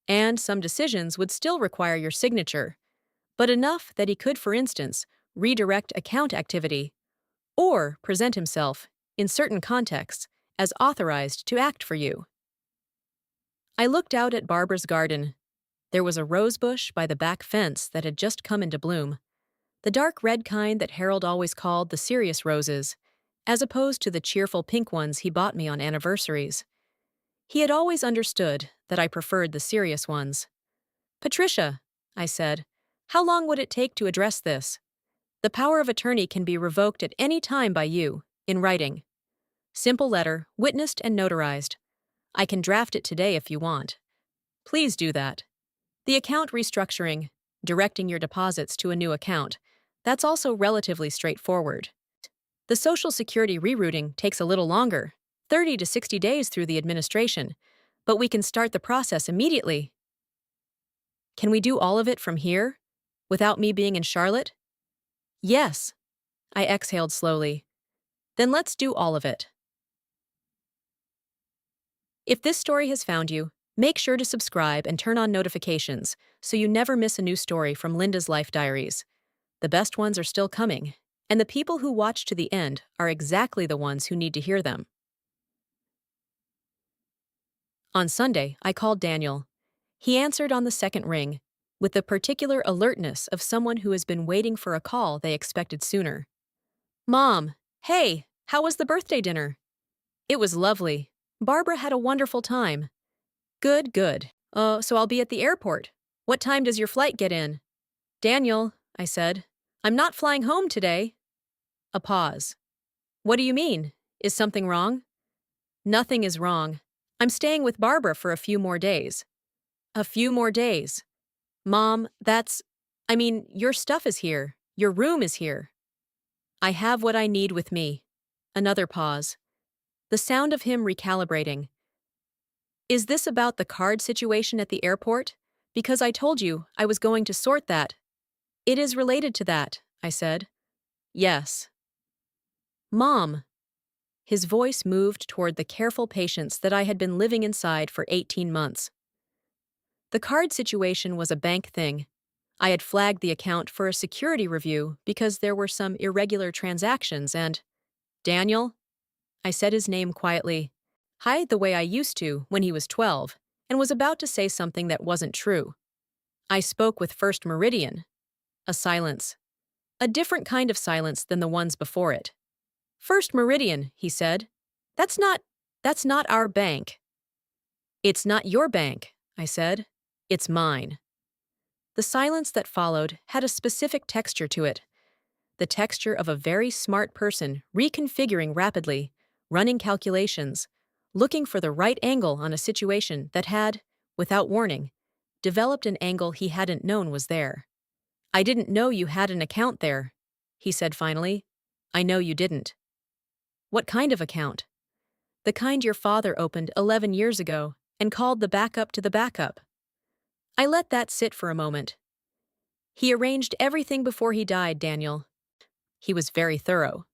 and some decisions would still require your signature, but enough that he could, for instance, redirect account activity, or present himself, in certain contexts, as authorized to act for you." I looked out at Barbara's garden. There was a rosebush by the back fence that had just come into bloom, the dark red kind that Harold always called the serious roses, as opposed to the cheerful pink ones he bought me on anniversaries. He had always understood that I preferred the serious ones. "Patricia," I said, "how long would it take to address this?" The power of attorney can be revoked at any time by you, in writing. Simple letter, witnessed and notarized. I can draft it today if you want. Please do that. The account restructuring, directing your deposits to a new account, that's also relatively straightforward. The Social Security rerouting takes a little longer, 30 to 60 days through the administration, but we can start the process immediately. Can we do all of it from here, without me being in Charlotte? Yes. I exhaled slowly. Then let's do all of it. If this story has found you, make sure to subscribe and turn on notifications so you never miss a new story from Linda's Life Diaries. The best ones are still coming, and the people who watch to the end are exactly the ones who need to hear them. On Sunday, I called Daniel. He answered on the second ring, with the particular alertness of someone who has been waiting for a call they expected sooner. Mom, hey, how was the birthday dinner? It was lovely. Barbara had a wonderful time. Good, good. So I'll be at the airport. What time does your flight get in? Daniel, I said, I'm not flying home today. A pause. What do you mean? Is something wrong? Nothing is wrong. I'm staying with Barbara for a few more days. A few more days. Mom, your stuff is here. Your room is here. I have what I need with me. Another pause. The sound of him recalibrating. Is this about the card situation at the airport? Because I told you I was going to sort that. It is related to that, I said. Yes. Mom. His voice moved toward the careful patience that I had been living inside for 18 months. The card situation was a bank thing. I had flagged the account for a security review because there were some irregular transactions and… Daniel? I said his name quietly. Hi, the way I used to when he was 12, and was about to say something that wasn't true. I spoke with First Meridian. A silence. A different kind of silence than the ones before it. First Meridian, he said. That's not our bank. It's not your bank, I said. It's mine. The silence that followed had a specific texture to it. The texture of a very smart person reconfiguring rapidly, running calculations, looking for the right angle on a situation that had, without warning, developed an angle he hadn't known was there. I didn't know you had an account there, he said finally. I know you didn't. What kind of account? The kind your father opened 11 years ago and called the backup to the backup. I let that sit for a moment. He arranged everything before he died, Daniel. He was very thorough.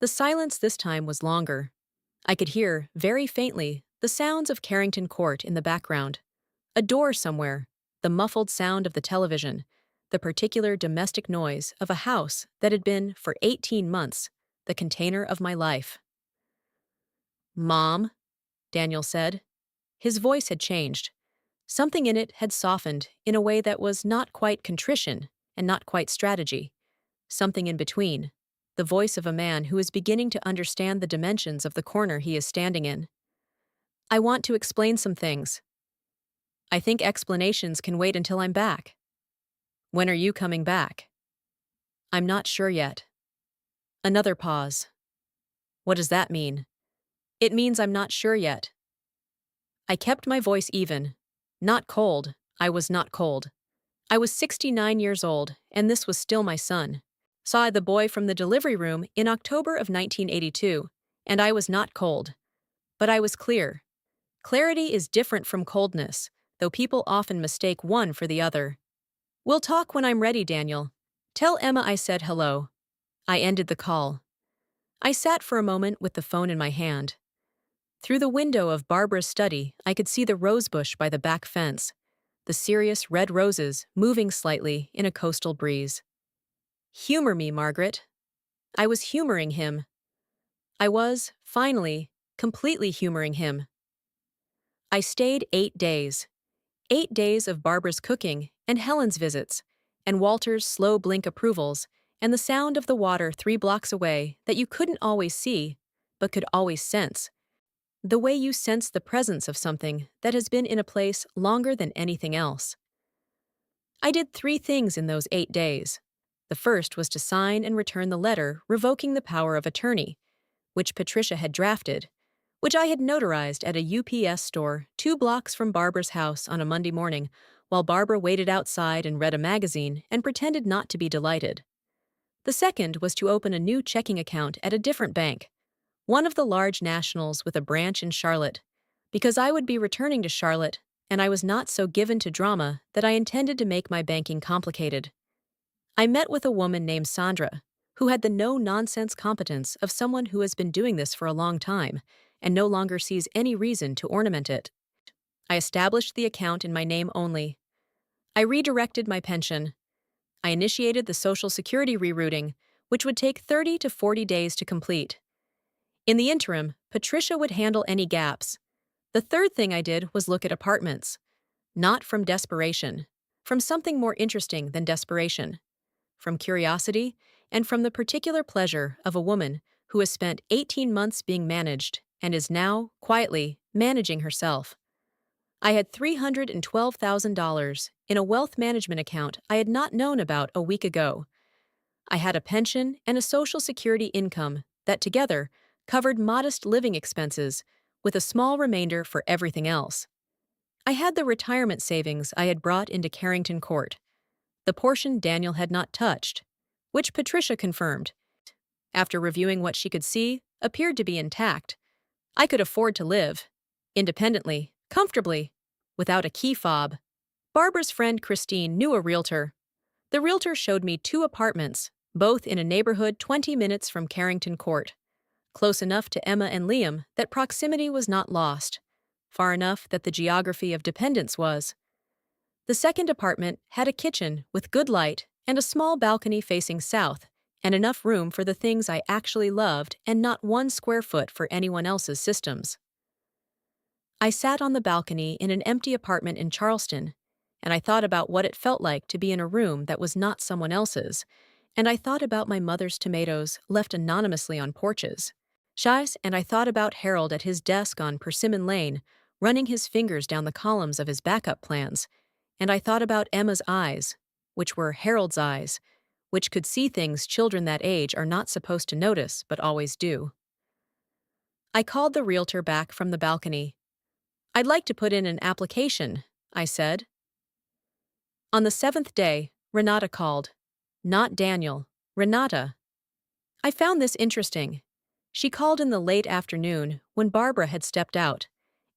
The silence this time was longer. I could hear, very faintly, the sounds of Carrington Court in the background. A door somewhere, the muffled sound of the television, the particular domestic noise of a house that had been, for 18 months, the container of my life. Mom, Daniel said. His voice had changed. Something in it had softened in a way that was not quite contrition and not quite strategy. Something in between. The voice of a man who is beginning to understand the dimensions of the corner he is standing in. I want to explain some things. I think explanations can wait until I'm back. When are you coming back? I'm not sure yet. Another pause. What does that mean? It means I'm not sure yet. I kept my voice even. Not cold. I was not cold. I was 69 years old, and this was still my son. Saw the boy from the delivery room in October of 1982, and I was not cold. But I was clear. Clarity is different from coldness, though people often mistake one for the other. We'll talk when I'm ready, Daniel. Tell Emma I said hello. I ended the call. I sat for a moment with the phone in my hand. Through the window of Barbara's study, I could see the rosebush by the back fence, the serious red roses moving slightly in a coastal breeze. Humor me, Margaret. I was humoring him. I was, finally, completely humoring him. I stayed 8 days. 8 days of Barbara's cooking and Helen's visits, and Walter's slow blink approvals, and the sound of the water 3 blocks away that you couldn't always see, but could always sense. The way you sense the presence of something that has been in a place longer than anything else. I did 3 things in those 8 days. The first was to sign and return the letter revoking the power of attorney, which Patricia had drafted, which I had notarized at a UPS store 2 blocks from Barbara's house on a Monday morning, while Barbara waited outside and read a magazine and pretended not to be delighted. The second was to open a new checking account at a different bank, one of the large nationals with a branch in Charlotte, because I would be returning to Charlotte, and I was not so given to drama that I intended to make my banking complicated. I met with a woman named Sandra, who had the no-nonsense competence of someone who has been doing this for a long time and no longer sees any reason to ornament it. I established the account in my name only. I redirected my pension. I initiated the Social Security rerouting, which would take 30 to 40 days to complete. In the interim, Patricia would handle any gaps. The third thing I did was look at apartments. Not from desperation, from something more interesting than desperation. From curiosity, and from the particular pleasure of a woman who has spent 18 months being managed and is now, quietly, managing herself. I had $312,000 in a wealth management account I had not known about a week ago. I had a pension and a Social Security income that together covered modest living expenses with a small remainder for everything else. I had the retirement savings I had brought into Carrington Court, the portion Daniel had not touched, which Patricia confirmed, after reviewing what she could see, appeared to be intact. I could afford to live, independently, comfortably, without a key fob. Barbara's friend Christine knew a realtor. The realtor showed me 2 apartments, both in a neighborhood 20 minutes from Carrington Court, close enough to Emma and Liam that proximity was not lost, far enough that the geography of dependence was. The second apartment had a kitchen with good light and a small balcony facing south, and enough room for the things I actually loved and not 1 square foot for anyone else's systems. I sat on the balcony in an empty apartment in Charleston, and I thought about what it felt like to be in a room that was not someone else's, and I thought about my mother's tomatoes left anonymously on porches. And I thought about Harold at his desk on Persimmon Lane, running his fingers down the columns of his backup plans, and I thought about Emma's eyes, which were Harold's eyes, which could see things children that age are not supposed to notice but always do. I called the realtor back from the balcony. "I'd like to put in an application," I said. On the 7th day, Renata called. Not Daniel, Renata. I found this interesting. She called in the late afternoon when Barbara had stepped out,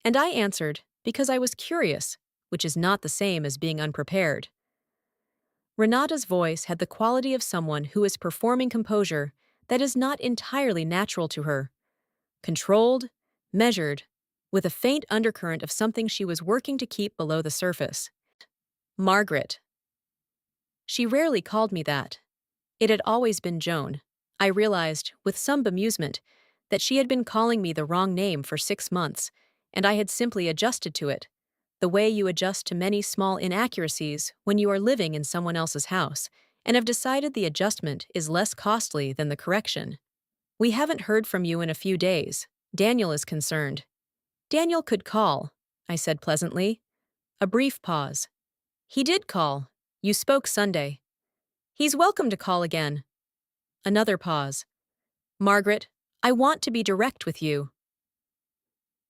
and I answered because I was curious, which is not the same as being unprepared. Renata's voice had the quality of someone who is performing composure that is not entirely natural to her. Controlled, measured, with a faint undercurrent of something she was working to keep below the surface. Margaret. She rarely called me that. It had always been Joan. I realized, with some bemusement, that she had been calling me the wrong name for 6 months, and I had simply adjusted to it, the way you adjust to many small inaccuracies when you are living in someone else's house, and have decided the adjustment is less costly than the correction. "We haven't heard from you in a few days. Daniel is concerned." "Daniel could call," I said pleasantly. A brief pause. "He did call. You spoke Sunday. He's welcome to call again." Another pause. "Margaret, I want to be direct with you."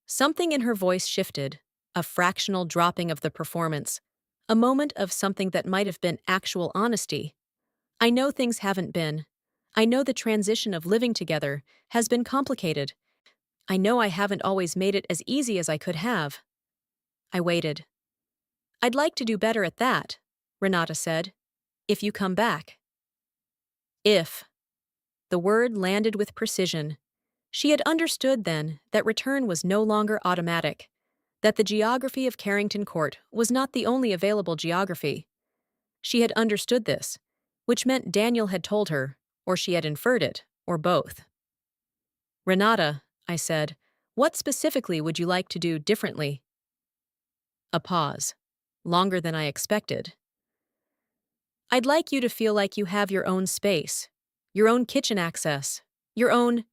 Something in her voice shifted, a fractional dropping of the performance, a moment of something that might have been actual honesty. "I know things haven't been. I know the transition of living together has been complicated. I know I haven't always made it as easy as I could have." I waited. "I'd like to do better at that," Renata said, "if you come back." If. The word landed with precision. She had understood then that return was no longer automatic, that the geography of Carrington Court was not the only available geography. She had understood this, which meant Daniel had told her, or she had inferred it, or both. "Renata," I said, "what specifically would you like to do differently?" A pause, longer than I expected. "I'd like you to feel like you have your own space, your own kitchen access, your own—"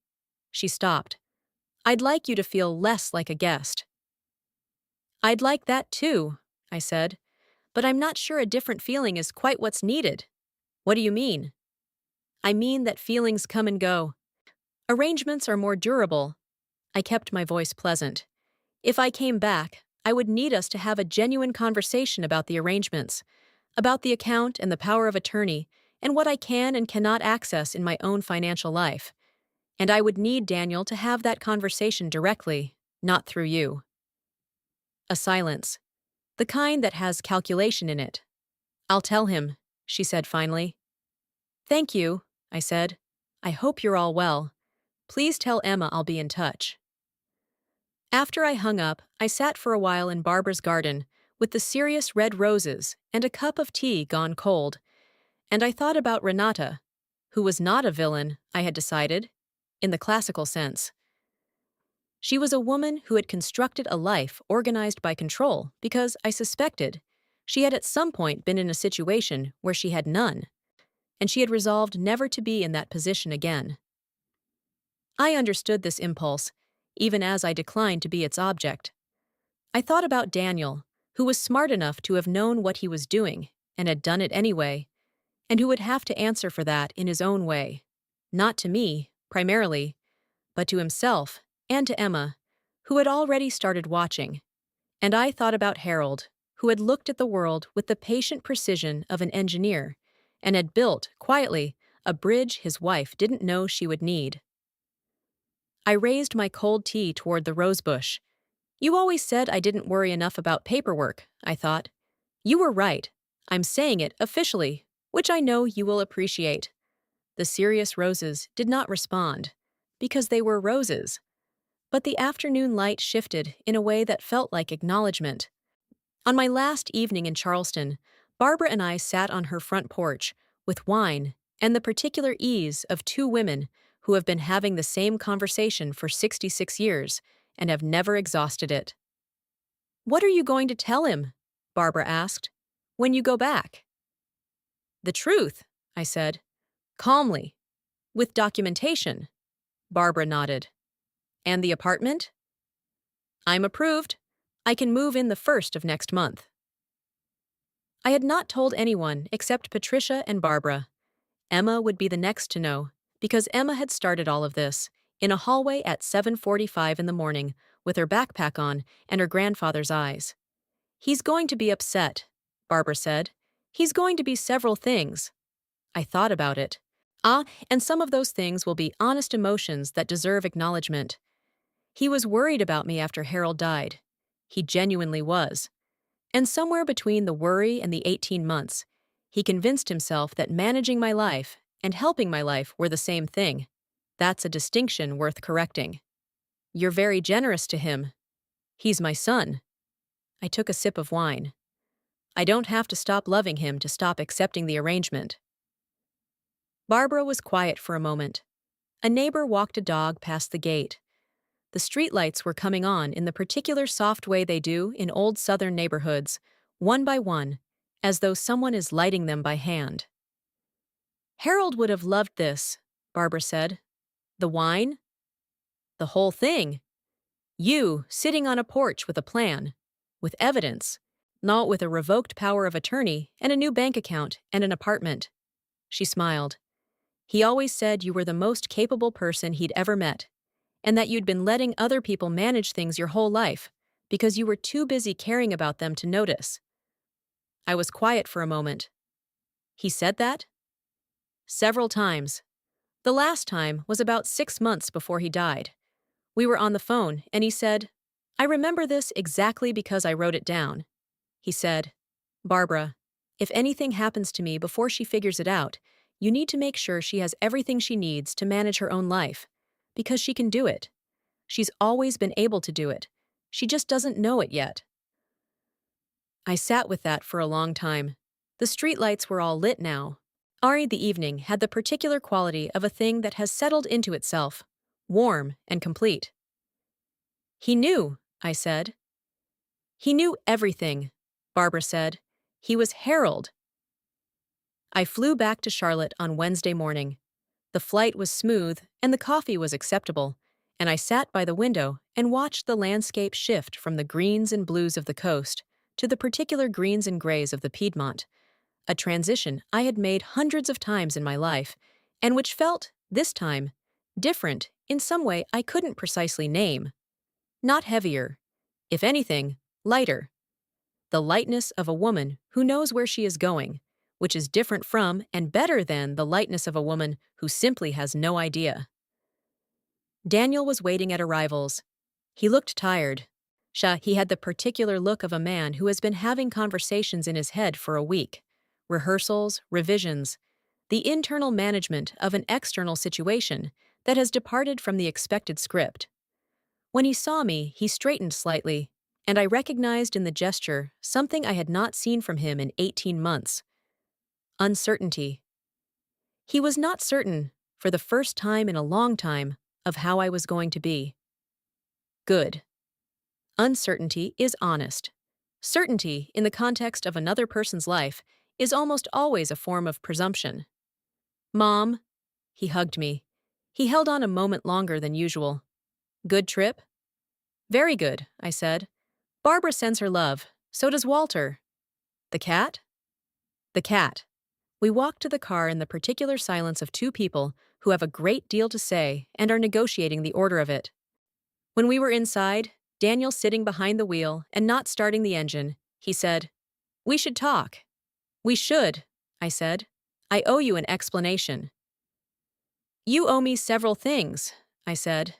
She stopped. "I'd like you to feel less like a guest." "I'd like that too," I said, "but I'm not sure a different feeling is quite what's needed." "What do you mean?" I mean that feelings come and go. Arrangements are more durable. I kept my voice pleasant. If I came back, I would need us to have a genuine conversation about the arrangements, about the account and the power of attorney, and what I can and cannot access in my own financial life. And I would need Daniel to have that conversation directly, not through you. A silence. The kind that has calculation in it. I'll tell him, she said finally. Thank you, I said. I hope you're all well. Please tell Emma I'll be in touch. After I hung up, I sat for a while in Barbara's garden with the serious red roses and a cup of tea gone cold, and I thought about Renata, who was not a villain, I had decided, in the classical sense. She was a woman who had constructed a life organized by control because, I suspected, she had at some point been in a situation where she had none, and she had resolved never to be in that position again. I understood this impulse, even as I declined to be its object. I thought about Daniel, who was smart enough to have known what he was doing and had done it anyway, and who would have to answer for that in his own way, not to me, primarily, but to himself and to Emma, who had already started watching. And I thought about Harold, who had looked at the world with the patient precision of an engineer and had built, quietly, a bridge his wife didn't know she would need. I raised my cold tea toward the rosebush. You always said I didn't worry enough about paperwork, I thought. You were right. I'm saying it officially, which I know you will appreciate. The serious roses did not respond, because they were roses. But the afternoon light shifted in a way that felt like acknowledgement. On my last evening in Charleston, Barbara and I sat on her front porch, with wine and the particular ease of two women who have been having the same conversation for 66 years and have never exhausted it. What are you going to tell him? Barbara asked. When you go back? The truth, I said. Calmly. With documentation. Barbara nodded. And the apartment? I'm approved. I can move in the 1st of next month. I had not told anyone except Patricia and Barbara. Emma would be the next to know, because Emma had started all of this, in a hallway at 7:45 in the morning, with her backpack on and her grandfather's eyes. He's going to be upset, Barbara said. He's going to be several things. I thought about it. And some of those things will be honest emotions that deserve acknowledgement. He was worried about me after Harold died. He genuinely was. And somewhere between the worry and the 18 months, he convinced himself that managing my life and helping my life were the same thing. That's a distinction worth correcting. You're very generous to him. He's my son. I took a sip of wine. I don't have to stop loving him to stop accepting the arrangement. Barbara was quiet for a moment. A neighbor walked a dog past the gate. The streetlights were coming on in the particular soft way they do in old southern neighborhoods, one by one, as though someone is lighting them by hand. Harold would have loved this, Barbara said. The wine? The whole thing. You, sitting on a porch with a plan, with evidence, not with a revoked power of attorney and a new bank account and an apartment. She smiled. He always said you were the most capable person he'd ever met, and that you'd been letting other people manage things your whole life because you were too busy caring about them to notice. I was quiet for a moment. He said that? Several times. The last time was about 6 months before he died. We were on the phone, and he said, I remember this exactly because I wrote it down. He said, Barbara, if anything happens to me before she figures it out, you need to make sure she has everything she needs to manage her own life, because she can do it. She's always been able to do it. She just doesn't know it yet. I sat with that for a long time. The streetlights were all lit now. The evening had the particular quality of a thing that has settled into itself, warm and complete. He knew, I said. He knew everything, Barbara said. He was Harold. I flew back to Charlotte on Wednesday morning. The flight was smooth and the coffee was acceptable, and I sat by the window and watched the landscape shift from the greens and blues of the coast to the particular greens and grays of the Piedmont, a transition I had made hundreds of times in my life and which felt, this time, different in some way I couldn't precisely name. Not heavier. If anything, lighter. The lightness of a woman who knows where she is going, which is different from and better than the lightness of a woman who simply has no idea. Daniel was waiting at arrivals. He looked tired. He had the particular look of a man who has been having conversations in his head for a week. Rehearsals, revisions, the internal management of an external situation that has departed from the expected script. When he saw me, he straightened slightly, and I recognized in the gesture something I had not seen from him in 18 months. Uncertainty. He was not certain, for the first time in a long time, of how I was going to be. Good. Uncertainty is honest. Certainty, in the context of another person's life, is almost always a form of presumption. Mom, he hugged me. He held on a moment longer than usual. Good trip? Very good, I said. Barbara sends her love. So does Walter. The cat? The cat. We walked to the car in the particular silence of two people who have a great deal to say and are negotiating the order of it. When we were inside, Daniel sitting behind the wheel and not starting the engine, he said, "We should talk." "We should," I said. "I owe you an explanation." "You owe me several things," I said,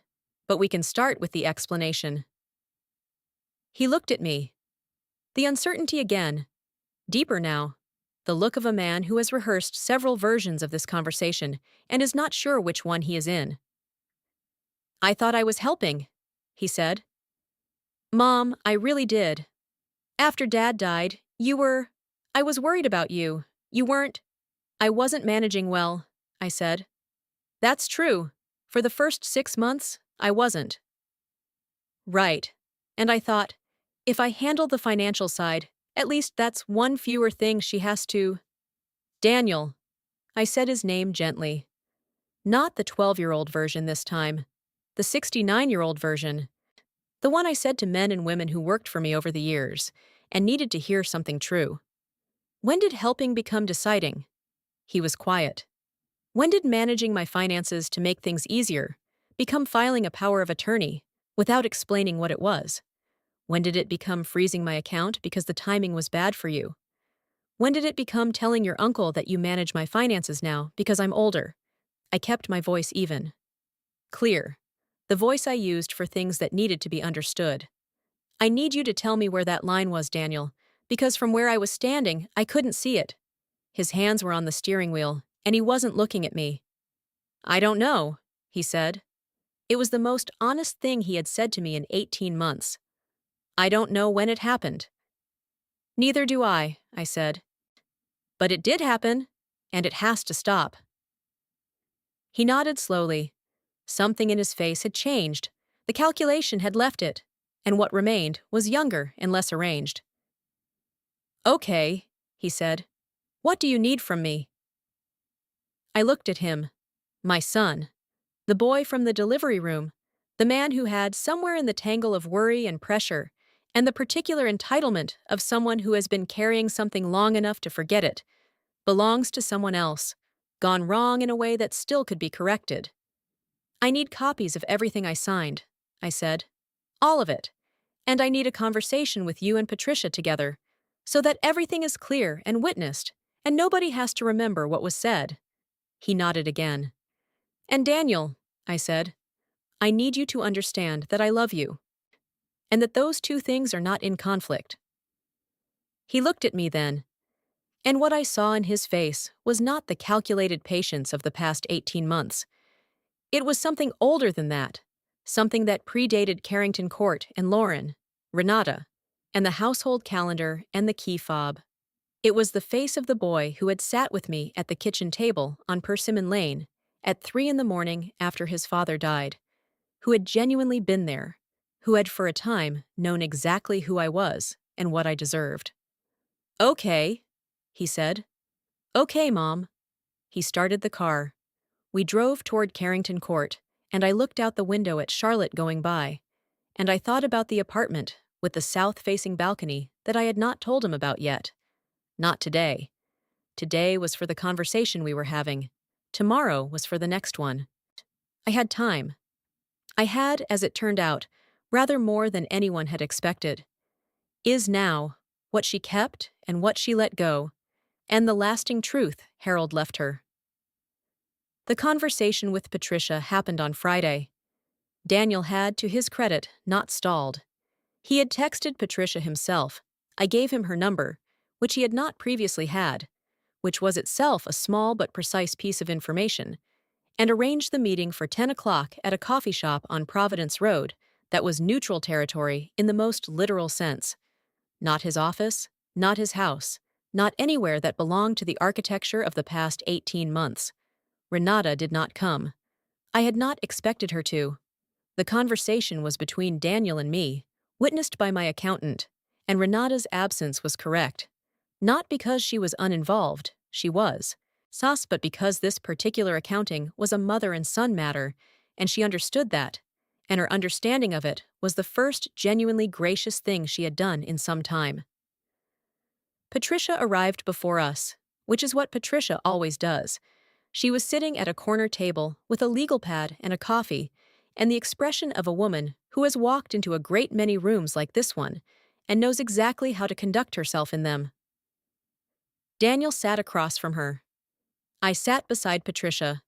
"but we can start with the explanation." He looked at me. The uncertainty again, deeper now, the look of a man who has rehearsed several versions of this conversation and is not sure which one he is in. "I thought I was helping," he said. "Mom, I really did. After Dad died, I was worried about you. You weren't. I wasn't managing well," I said. "That's true. For the first 6 months, I wasn't." Right. And I thought, if I handle the financial side, at least that's one fewer thing she has to. Daniel. I said his name gently. Not the 12-year-old version this time. The 69-year-old version. The one I said to men and women who worked for me over the years and needed to hear something true. When did helping become deciding? He was quiet. When did managing my finances to make things easier become filing a power of attorney without explaining what it was? When did it become freezing my account because the timing was bad for you? When did it become telling your uncle that you manage my finances now because I'm older? I kept my voice even. Clear. The voice I used for things that needed to be understood. I need you to tell me where that line was, Daniel, because from where I was standing, I couldn't see it. His hands were on the steering wheel, and he wasn't looking at me. "I don't know," he said. It was the most honest thing he had said to me in 18 months. "I don't know when it happened." "Neither do I," I said. "But it did happen, and it has to stop." He nodded slowly. Something in his face had changed. The calculation had left it, and what remained was younger and less arranged. "Okay," he said. "What do you need from me?" I looked at him. My son. The boy from the delivery room. The man who had, somewhere in the tangle of worry and pressure, and the particular entitlement of someone who has been carrying something long enough to forget it, belongs to someone else, gone wrong in a way that still could be corrected. "I need copies of everything I signed," I said. "All of it. And I need a conversation with you and Patricia together, so that everything is clear and witnessed, and nobody has to remember what was said." He nodded again. "And Daniel," I said, "I need you to understand that I love you, and that those two things are not in conflict." He looked at me then, and what I saw in his face was not the calculated patience of the past 18 months. It was something older than that, something that predated Carrington Court and Lauren, Renata, and the household calendar and the key fob. It was the face of the boy who had sat with me at the kitchen table on Persimmon Lane at 3 a.m. after his father died, who had genuinely been there, who had for a time known exactly who I was and what I deserved. "Okay," he said. "Okay, Mom." He started the car. We drove toward Carrington Court, and I looked out the window at Charlotte going by, and I thought about the apartment with the south-facing balcony that I had not told him about yet. Not today. Today was for the conversation we were having, Tomorrow was for the next one. I had time. I had, as it turned out, rather more than anyone had expected. Is now, what she kept and what she let go, and the lasting truth Harold left her. The conversation with Patricia happened on Friday. Daniel had, to his credit, not stalled. He had texted Patricia himself. I gave him her number, which he had not previously had, which was itself a small but precise piece of information, and arranged the meeting for 10 o'clock at a coffee shop on Providence Road that was neutral territory in the most literal sense. Not his office, not his house, not anywhere that belonged to the architecture of the past 18 months. Renata did not come. I had not expected her to. The conversation was between Daniel and me, witnessed by my accountant, and Renata's absence was correct. Not because she was uninvolved, she was, but because this particular accounting was a mother and son matter, and she understood that, and her understanding of it was the first genuinely gracious thing she had done in some time. Patricia arrived before us, which is what Patricia always does. She was sitting at a corner table with a legal pad and a coffee, and the expression of a woman who has walked into a great many rooms like this one and knows exactly how to conduct herself in them. Daniel sat across from her. I sat beside Patricia.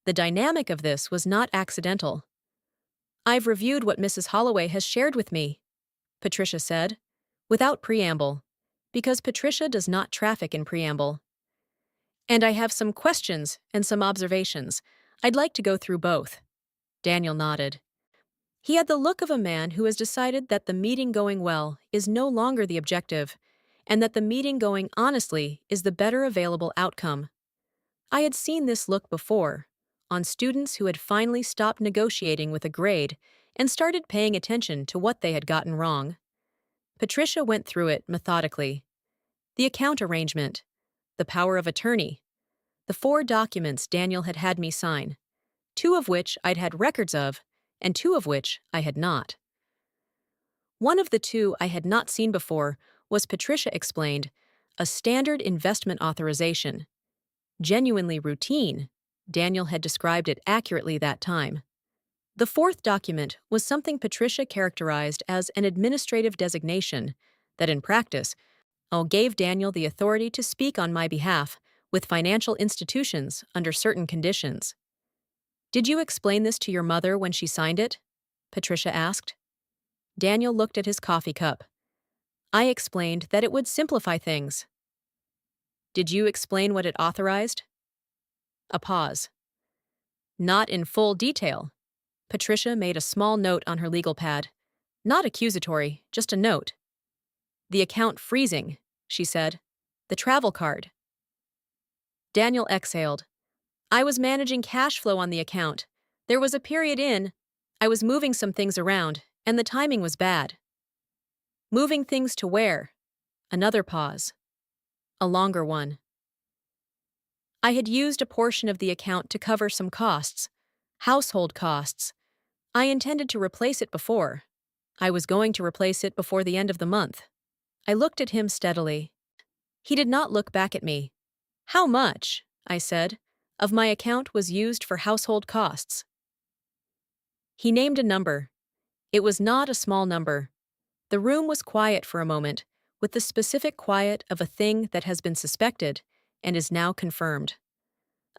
The dynamic of this was not accidental. I've reviewed what Mrs. Holloway has shared with me, Patricia said, without preamble, because Patricia does not traffic in preamble. And I have some questions and some observations. I'd like to go through both. Daniel nodded. He had the look of a man who has decided that the meeting going well is no longer the objective, and that the meeting going honestly is the better available outcome. I had seen this look before, on students who had finally stopped negotiating with a grade and started paying attention to what they had gotten wrong. Patricia went through it methodically. The account arrangement, the power of attorney, the 4 documents Daniel had had me sign, 2 of which I'd had records of, and 2 of which I had not. One of the 2 I had not seen before was, Patricia explained, a standard investment authorization. Genuinely routine, Daniel had described it accurately that time. The 4th document was something Patricia characterized as an administrative designation that, in practice, gave Daniel the authority to speak on my behalf with financial institutions under certain conditions. Did you explain this to your mother when she signed it? Patricia asked. Daniel looked at his coffee cup. I explained that it would simplify things. Did you explain what it authorized? A pause. Not in full detail. Patricia made a small note on her legal pad. Not accusatory, just a note. The account freezing, she said. The travel card. Daniel exhaled. I was managing cash flow on the account. There was a period I was moving some things around, and the timing was bad. Moving things to where? Another pause. A longer one. I had used a portion of the account to cover some costs, household costs. I intended to replace it before. I was going to replace it before the end of the month. I looked at him steadily. He did not look back at me. How much, I said, of my account was used for household costs? He named a number. It was not a small number. The room was quiet for a moment, with the specific quiet of a thing that has been suspected and is now confirmed.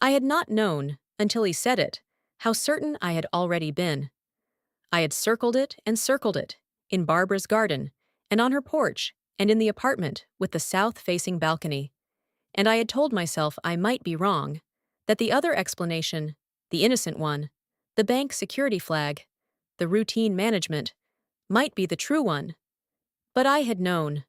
I had not known, until he said it, how certain I had already been. I had circled it, in Barbara's garden, and on her porch, and in the apartment with the south-facing balcony. And I had told myself I might be wrong, that the other explanation, the innocent one, the bank security flag, the routine management, might be the true one. But I had known.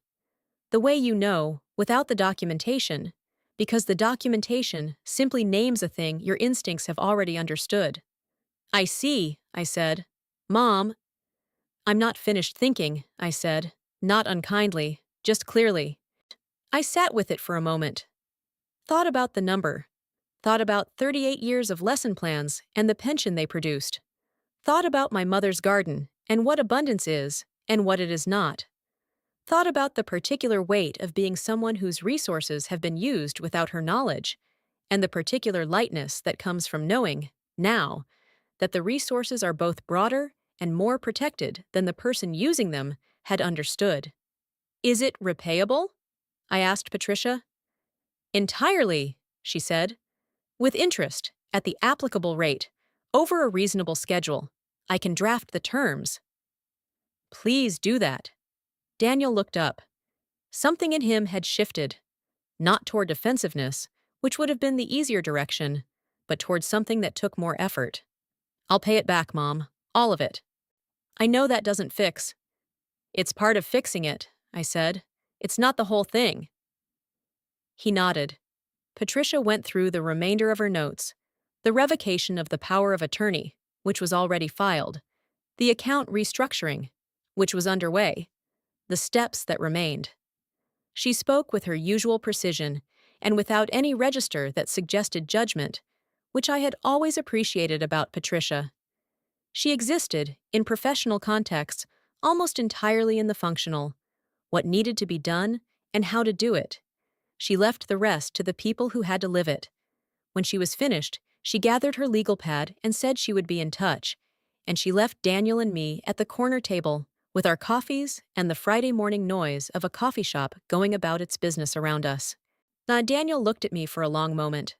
The way you know, without the documentation, because the documentation simply names a thing your instincts have already understood. I see, I said. Mom. I'm not finished thinking, I said, not unkindly, just clearly. I sat with it for a moment. Thought about the number. Thought about 38 years of lesson plans and the pension they produced. Thought about my mother's garden and what abundance is and what it is not. Thought about the particular weight of being someone whose resources have been used without her knowledge, and the particular lightness that comes from knowing, now, that the resources are both broader and more protected than the person using them had understood. Is it repayable? I asked Patricia. Entirely, she said. With interest, at the applicable rate, over a reasonable schedule. I can draft the terms. Please do that. Daniel looked up. Something in him had shifted, not toward defensiveness, which would have been the easier direction, but toward something that took more effort. I'll pay it back, Mom. All of it. I know that doesn't fix. It's part of fixing it, I said. It's not the whole thing. He nodded. Patricia went through the remainder of her notes. The revocation of the power of attorney, which was already filed. The account restructuring, which was underway. The steps that remained. She spoke with her usual precision and without any register that suggested judgment, which I had always appreciated about Patricia. She existed, in professional contexts, almost entirely in the functional, what needed to be done and how to do it. She left the rest to the people who had to live it. When she was finished, she gathered her legal pad and said she would be in touch, and she left Daniel and me at the corner table with our coffees and the Friday morning noise of a coffee shop going about its business around us. Daniel looked at me for a long moment.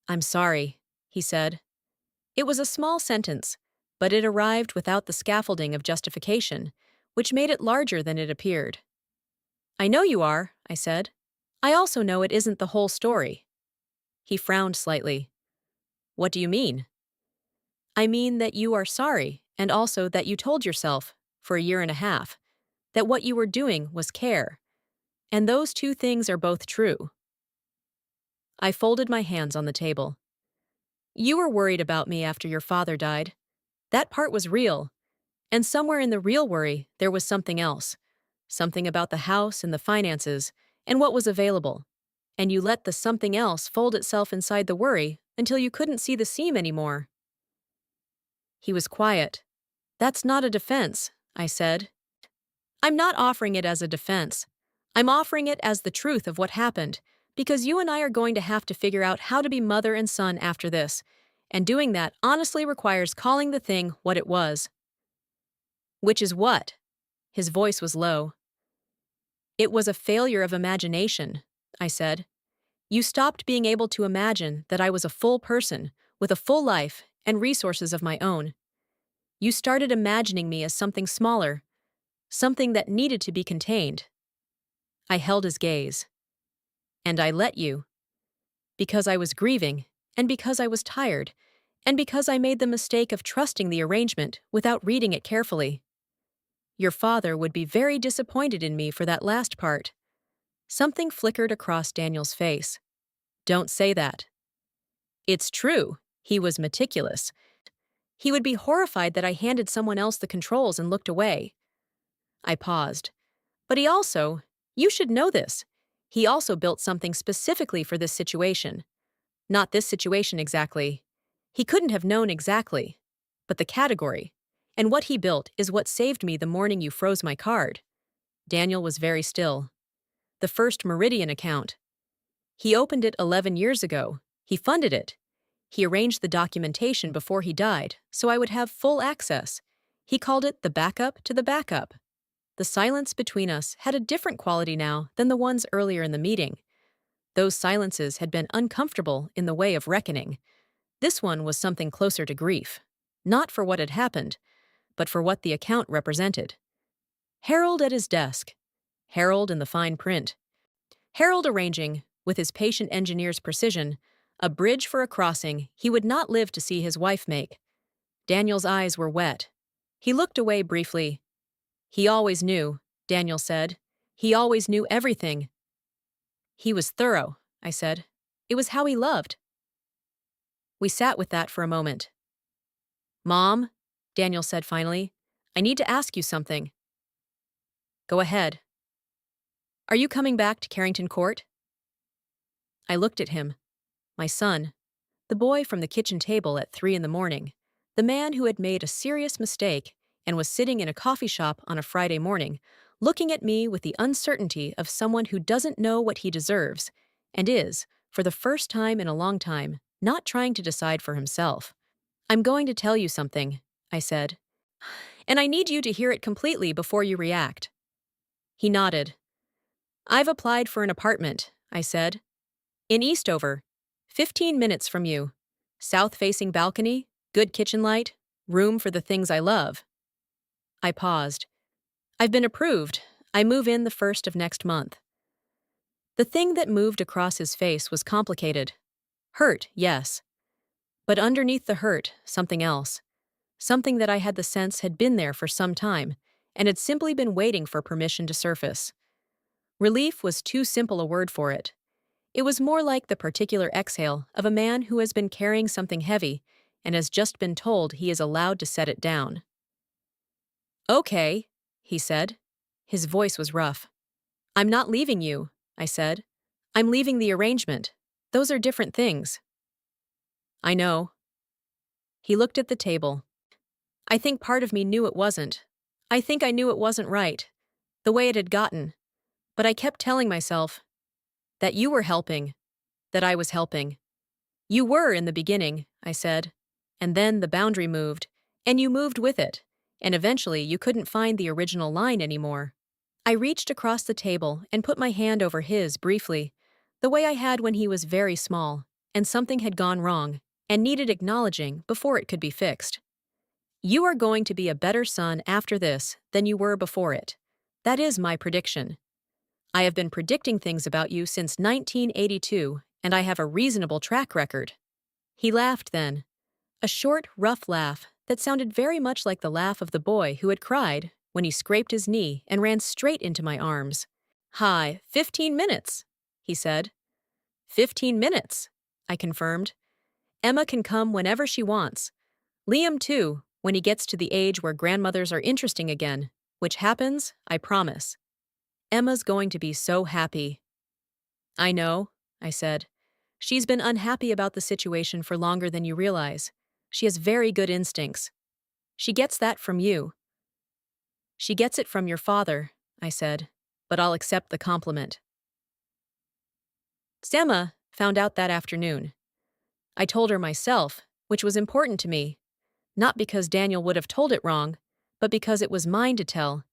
I'm sorry, he said. It was a small sentence, but it arrived without the scaffolding of justification, which made it larger than it appeared. I know you are, I said. I also know it isn't the whole story. He frowned slightly. What do you mean? I mean that you are sorry, and also that you told yourself, for a year and a half, that what you were doing was care. And those two things are both true. I folded my hands on the table. You were worried about me after your father died. That part was real. And somewhere in the real worry, there was something else. Something about the house and the finances, and what was available. And you let the something else fold itself inside the worry until you couldn't see the seam anymore. He was quiet. That's not a defense, I said. I'm not offering it as a defense. I'm offering it as the truth of what happened, because you and I are going to have to figure out how to be mother and son after this, and doing that honestly requires calling the thing what it was. Which is what? His voice was low. It was a failure of imagination, I said. You stopped being able to imagine that I was a full person, with a full life and resources of my own. You started imagining me as something smaller, something that needed to be contained. I held his gaze. And I let you. Because I was grieving, and because I was tired, and because I made the mistake of trusting the arrangement without reading it carefully. Your father would be very disappointed in me for that last part. Something flickered across Daniel's face. Don't say that. It's true, he was meticulous. He would be horrified that I handed someone else the controls and looked away. I paused. But he also, you should know this, he also built something specifically for this situation. Not this situation exactly. He couldn't have known exactly. But the category. And what he built is what saved me the morning you froze my card. Daniel was very still. The First Meridian account. He opened it 11 years ago. He funded it. He arranged the documentation before he died, so I would have full access. He called it the backup to the backup. The silence between us had a different quality now than the ones earlier in the meeting. Those silences had been uncomfortable in the way of reckoning. This one was something closer to grief. Not for what had happened, but for what the account represented. Harold at his desk. Harold in the fine print. Harold arranging, with his patient engineer's precision, a bridge for a crossing he would not live to see his wife make. Daniel's eyes were wet. He looked away briefly. He always knew, Daniel said. He always knew everything. He was thorough, I said. It was how he loved. We sat with that for a moment. Mom, Daniel said finally, I need to ask you something. Go ahead. Are you coming back to Carrington Court? I looked at him. My son, the boy from the kitchen table at 3 a.m, the man who had made a serious mistake and was sitting in a coffee shop on a Friday morning, looking at me with the uncertainty of someone who doesn't know what he deserves and is, for the first time in a long time, not trying to decide for himself. "I'm going to tell you something," I said, "and I need you to hear it completely before you react." He nodded. "I've applied for an apartment," I said, "in Eastover, 15 minutes from you. South-facing balcony, good kitchen light, room for the things I love." I paused. "I've been approved. I move in the first of next month." The thing that moved across his face was complicated. Hurt, yes. But underneath the hurt, something else. Something that I had the sense had been there for some time, and had simply been waiting for permission to surface. Relief was too simple a word for it. It was more like the particular exhale of a man who has been carrying something heavy and has just been told he is allowed to set it down. "Okay," he said. His voice was rough. "I'm not leaving you," I said. "I'm leaving the arrangement. Those are different things." "I know." He looked at the table. "I think part of me knew it wasn't. I think I knew it wasn't right, the way it had gotten. But I kept telling myself that you were helping, that I was helping." "You were in the beginning," I said. "And then the boundary moved, and you moved with it, and eventually you couldn't find the original line anymore." I reached across the table and put my hand over his briefly, the way I had when he was very small, and something had gone wrong, and needed acknowledging before it could be fixed. "You are going to be a better son after this than you were before it. That is my prediction. I have been predicting things about you since 1982, and I have a reasonable track record." He laughed then. A short, rough laugh that sounded very much like the laugh of the boy who had cried when he scraped his knee and ran straight into my arms. "Hi, 15 minutes," he said. 15 minutes," I confirmed. "Emma can come whenever she wants. Liam too, when he gets to the age where grandmothers are interesting again, which happens, I promise. Emma's going to be so happy." "I know," I said. "She's been unhappy about the situation for longer than you realize. She has very good instincts. She gets that from you." "She gets it from your father," I said, "but I'll accept the compliment." Emma found out that afternoon. I told her myself, which was important to me, not because Daniel would have told it wrong, but because it was mine to tell,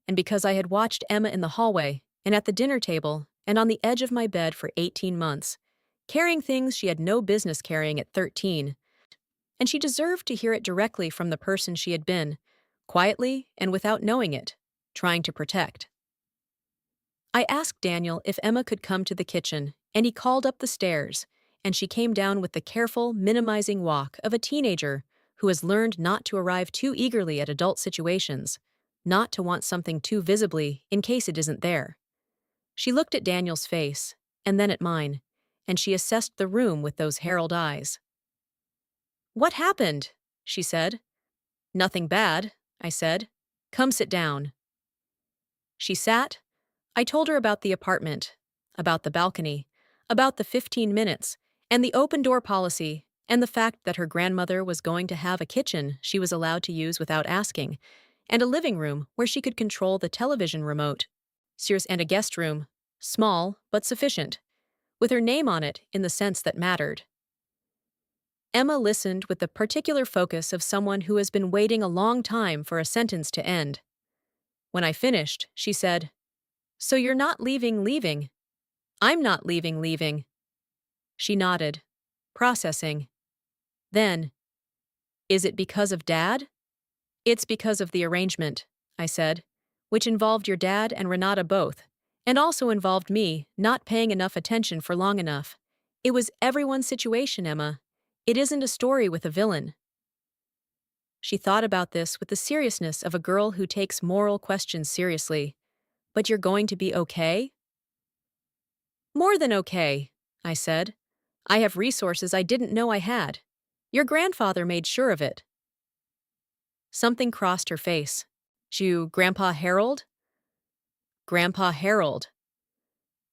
and because I had watched Emma in the hallway, and at the dinner table, and on the edge of my bed for 18 months, carrying things she had no business carrying at 13, and she deserved to hear it directly from the person she had been, quietly and without knowing it, trying to protect. I asked Daniel if Emma could come to the kitchen, and he called up the stairs, and she came down with the careful, minimizing walk of a teenager who has learned not to arrive too eagerly at adult situations, not to want something too visibly in case it isn't there. She looked at Daniel's face, and then at mine, and she assessed the room with those Harold eyes. "What happened?" she said. "Nothing bad," I said. "Come sit down." She sat. I told her about the apartment, about the balcony, about the 15 minutes, and the open-door policy, and the fact that her grandmother was going to have a kitchen she was allowed to use without asking, and a living room where she could control the television remote, and a guest room, small but sufficient, with her name on it in the sense that mattered. Emma listened with the particular focus of someone who has been waiting a long time for a sentence to end. When I finished, she said, "So you're not leaving. I'm not leaving. She nodded, processing. Then, "Is it because of Dad?" "It's because of the arrangement," I said, "which involved your dad and Renata both, and also involved me not paying enough attention for long enough. It was everyone's situation, Emma. It isn't a story with a villain." She thought about this with the seriousness of a girl who takes moral questions seriously. "But you're going to be okay?" "More than okay," I said. "I have resources I didn't know I had. Your grandfather made sure of it." Something crossed her face. "You, Grandpa Harold?" "Grandpa Harold."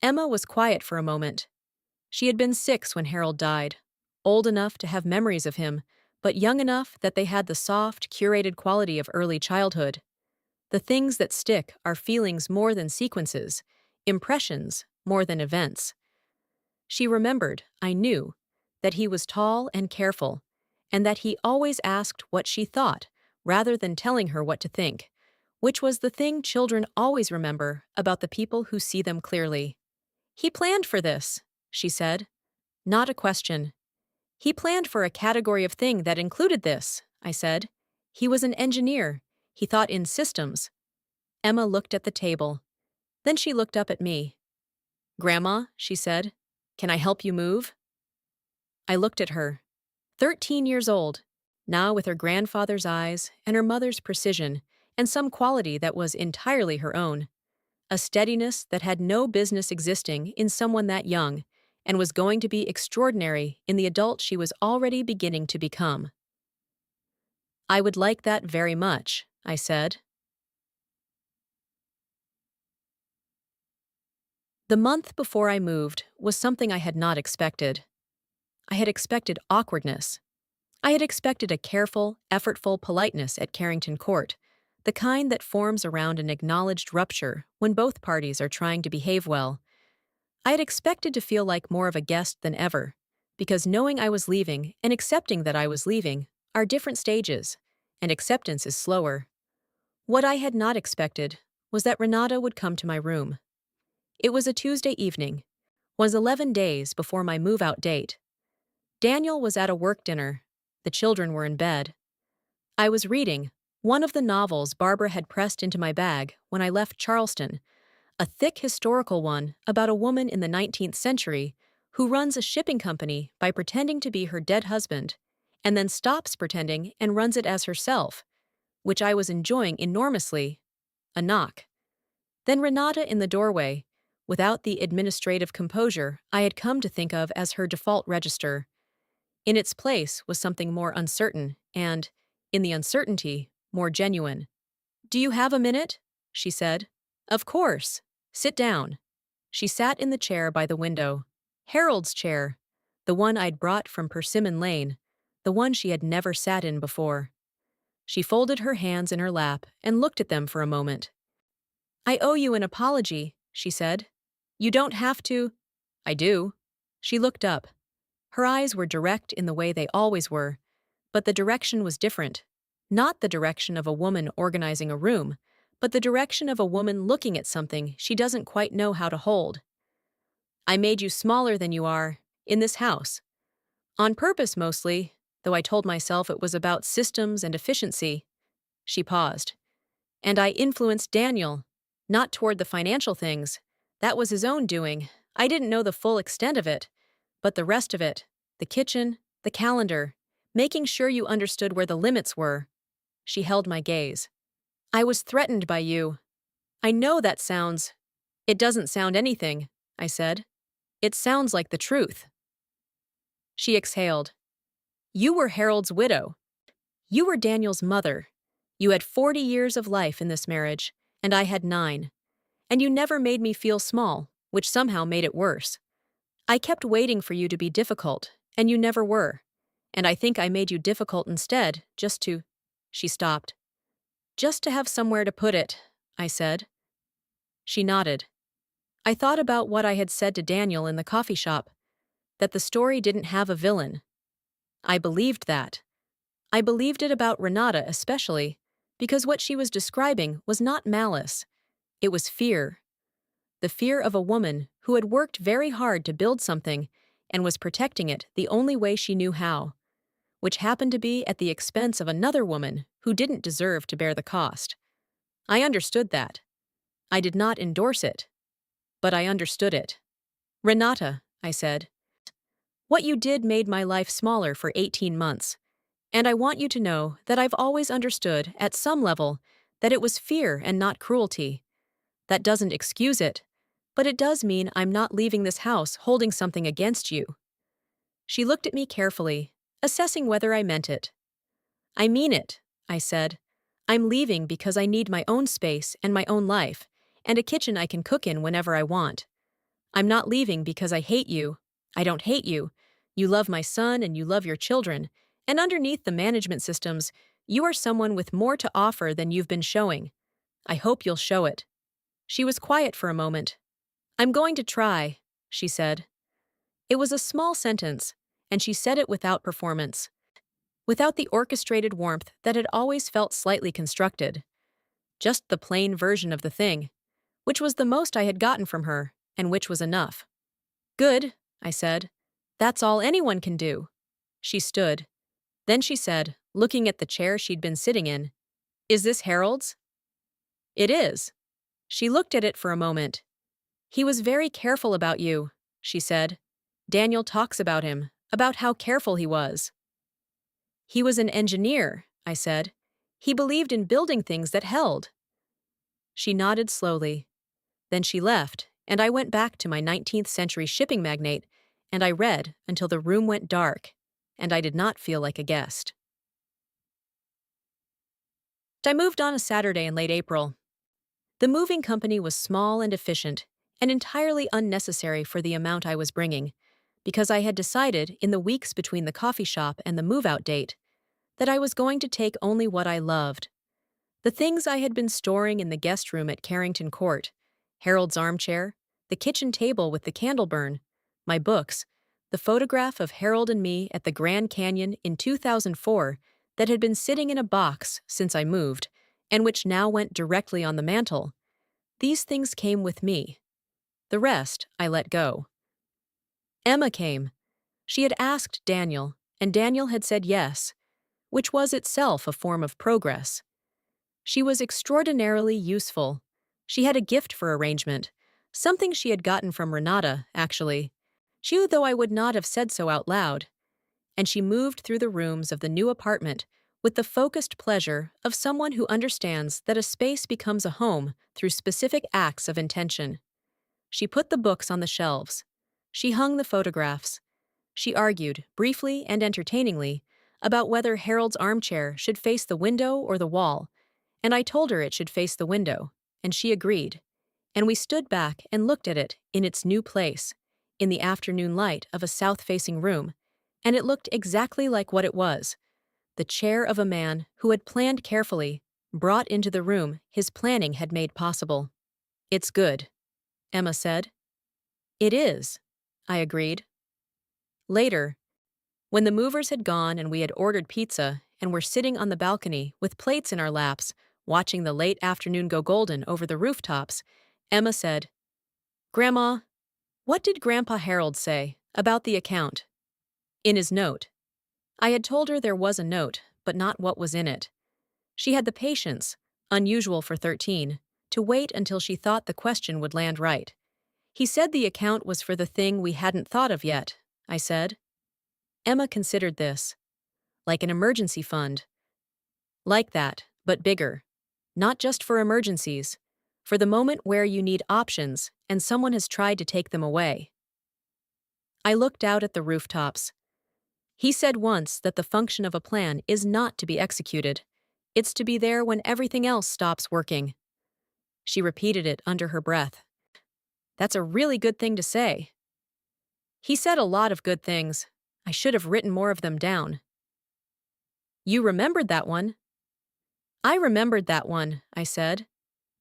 Emma was quiet for a moment. She had been 6 when Harold died, old enough to have memories of him, but young enough that they had the soft, curated quality of early childhood. The things that stick are feelings more than sequences, impressions more than events. She remembered, I knew, that he was tall and careful, and that he always asked what she thought, rather than telling her what to think, which was the thing children always remember about the people who see them clearly. He planned for this, she said. Not a question. He planned for a category of thing that included this, I said. He was an engineer. He thought in systems. Emma looked at the table. Then she looked up at me. Grandma, she said, can I help you move? I looked at her. 13 years old, now with her grandfather's eyes and her mother's precision and some quality that was entirely her own. A steadiness that had no business existing in someone that young and was going to be extraordinary in the adult she was already beginning to become. I would like that very much, I said. The month before I moved was something I had not expected. I had expected awkwardness. I had expected a careful, effortful politeness at Carrington Court, the kind that forms around an acknowledged rupture when both parties are trying to behave well. I had expected to feel like more of a guest than ever, because knowing I was leaving and accepting that I was leaving are different stages, and acceptance is slower. What I had not expected was that Renata would come to my room. It was a Tuesday evening, was 11 days before my move-out date. Daniel was at a work dinner. The children were in bed. I was reading one of the novels Barbara had pressed into my bag when I left Charleston, a thick historical one about a woman in the 19th century who runs a shipping company by pretending to be her dead husband, and then stops pretending and runs it as herself, which I was enjoying enormously. A knock. Then Renata in the doorway, without the administrative composure I had come to think of as her default register. In its place was something more uncertain and, in the uncertainty, more genuine. "Do you have a minute?" she said. "Of course. Sit down." She sat in the chair by the window. Harold's chair, the one I'd brought from Persimmon Lane, the one she had never sat in before. She folded her hands in her lap and looked at them for a moment. "I owe you an apology," she said. "You don't have to—" "I do." She looked up. Her eyes were direct in the way they always were, but the direction was different. Not the direction of a woman organizing a room, but the direction of a woman looking at something she doesn't quite know how to hold. "I made you smaller than you are, in this house. On purpose mostly, though I told myself it was about systems and efficiency." She paused. "And I influenced Daniel, not toward the financial things. That was his own doing. I didn't know the full extent of it. But the rest of it, the kitchen, the calendar, making sure you understood where the limits were." She held my gaze. "I was threatened by you. I know that sounds—" "It doesn't sound anything," I said. "It sounds like the truth." She exhaled. "You were Harold's widow. You were Daniel's mother. You had 40 years of life in this marriage, and I had 9. And you never made me feel small, which somehow made it worse. I kept waiting for you to be difficult, and you never were. And I think I made you difficult instead, just to—" She stopped. "Just to have somewhere to put it," I said. She nodded. I thought about what I had said to Daniel in the coffee shop, that the story didn't have a villain. I believed that. I believed it about Renata especially, because what she was describing was not malice. It was fear. The fear of a woman who had worked very hard to build something and was protecting it the only way she knew how, which happened to be at the expense of another woman who didn't deserve to bear the cost. I understood that. I did not endorse it, but I understood it. "Renata," I said, "what you did made my life smaller for 18 months, and I want you to know that I've always understood, at some level, that it was fear and not cruelty. That doesn't excuse it, but it does mean I'm not leaving this house holding something against you." She looked at me carefully, assessing whether I meant it. "I mean it," I said. "I'm leaving because I need my own space and my own life, and a kitchen I can cook in whenever I want. I'm not leaving because I hate you. I don't hate you. You love my son and you love your children, and underneath the management systems, you are someone with more to offer than you've been showing. I hope you'll show it." She was quiet for a moment. "I'm going to try," she said. It was a small sentence, and she said it without performance, without the orchestrated warmth that had always felt slightly constructed. Just the plain version of the thing, which was the most I had gotten from her, and which was enough. Good, I said. That's all anyone can do. She stood. Then she said, looking at the chair she'd been sitting in, Is this Harold's? It is. She looked at it for a moment. He was very careful about you, she said. Daniel talks about him, about how careful he was. He was an engineer, I said. He believed in building things that held. She nodded slowly. Then she left, and I went back to my 19th century shipping magnate, and I read until the room went dark, and I did not feel like a guest. I moved on a Saturday in late April. The moving company was small and efficient, and entirely unnecessary for the amount I was bringing, because I had decided in the weeks between the coffee shop and the move-out date that I was going to take only what I loved. The things I had been storing in the guest room at Carrington Court, Harold's armchair, the kitchen table with the candle burn, my books, the photograph of Harold and me at the Grand Canyon in 2004 that had been sitting in a box since I moved, and which now went directly on the mantel. These things came with me. The rest I let go. Emma came. She had asked Daniel, and Daniel had said yes, which was itself a form of progress. She was extraordinarily useful. She had a gift for arrangement, something she had gotten from Renata, actually. She, though I would not have said so out loud. And she moved through the rooms of the new apartment with the focused pleasure of someone who understands that a space becomes a home through specific acts of intention. She put the books on the shelves. She hung the photographs. She argued, briefly and entertainingly, about whether Harold's armchair should face the window or the wall, and I told her it should face the window, and she agreed. And we stood back and looked at it in its new place, in the afternoon light of a south-facing room, and it looked exactly like what it was, the chair of a man who had planned carefully, brought into the room his planning had made possible. It's good, Emma said. It is, I agreed. Later, when the movers had gone and we had ordered pizza and were sitting on the balcony with plates in our laps, watching the late afternoon go golden over the rooftops, Emma said, Grandma, what did Grandpa Harold say about the account? In his note. I had told her there was a note, but not what was in it. She had the patience, unusual for 13, to wait until she thought the question would land right. He said the account was for the thing we hadn't thought of yet, I said. Emma considered this. Like an emergency fund. Like that, but bigger. Not just for emergencies. For the moment where you need options and someone has tried to take them away. I looked out at the rooftops. He said once that the function of a plan is not to be executed. It's to be there when everything else stops working. She repeated it under her breath. That's a really good thing to say. He said a lot of good things. I should have written more of them down. You remembered that one? I remembered that one, I said.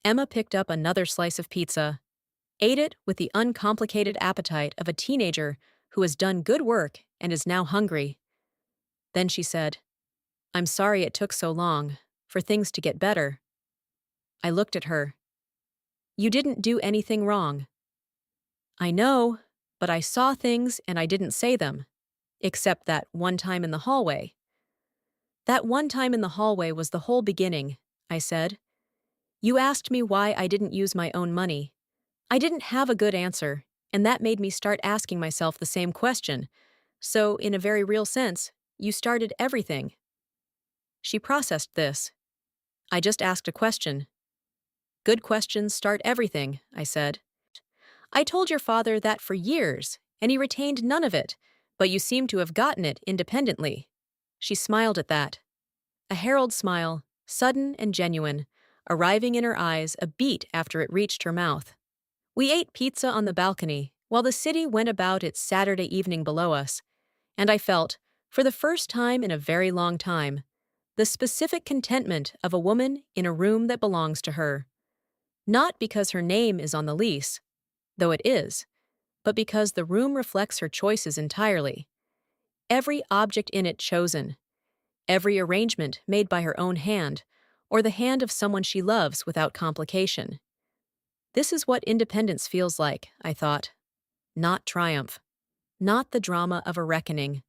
Emma picked up another slice of pizza, ate it with the uncomplicated appetite of a teenager who has done good work and is now hungry. Then she said, I'm sorry it took so long for things to get better. I looked at her. You didn't do anything wrong. I know, but I saw things and I didn't say them, except that one time in the hallway. That one time in the hallway was the whole beginning, I said. You asked me why I didn't use my own money. I didn't have a good answer, and that made me start asking myself the same question. So, in a very real sense, you started everything. She processed this. I just asked a question. Good questions start everything, I said. I told your father that for years, and he retained none of it, but you seem to have gotten it independently. She smiled at that. A Harold smile, sudden and genuine, arriving in her eyes a beat after it reached her mouth. We ate pizza on the balcony while the city went about its Saturday evening below us, and I felt, for the first time in a very long time, the specific contentment of a woman in a room that belongs to her. Not because her name is on the lease, though it is, but because the room reflects her choices entirely. Every object in it chosen, every arrangement made by her own hand, or the hand of someone she loves without complication. This is what independence feels like, I thought. Not triumph. Not the drama of a reckoning.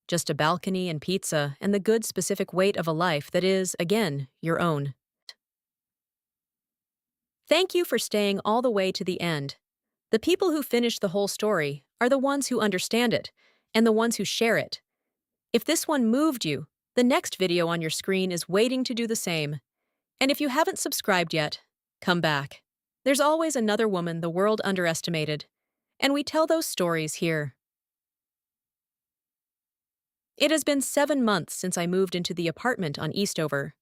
Just a balcony and pizza and the good specific weight of a life that is, again, your own. Thank you for staying all the way to the end. The people who finish the whole story are the ones who understand it and the ones who share it. If this one moved you, the next video on your screen is waiting to do the same. And if you haven't subscribed yet, come back. There's always another woman the world underestimated, and we tell those stories here. It has been 7 months since I moved into the apartment on Eastover.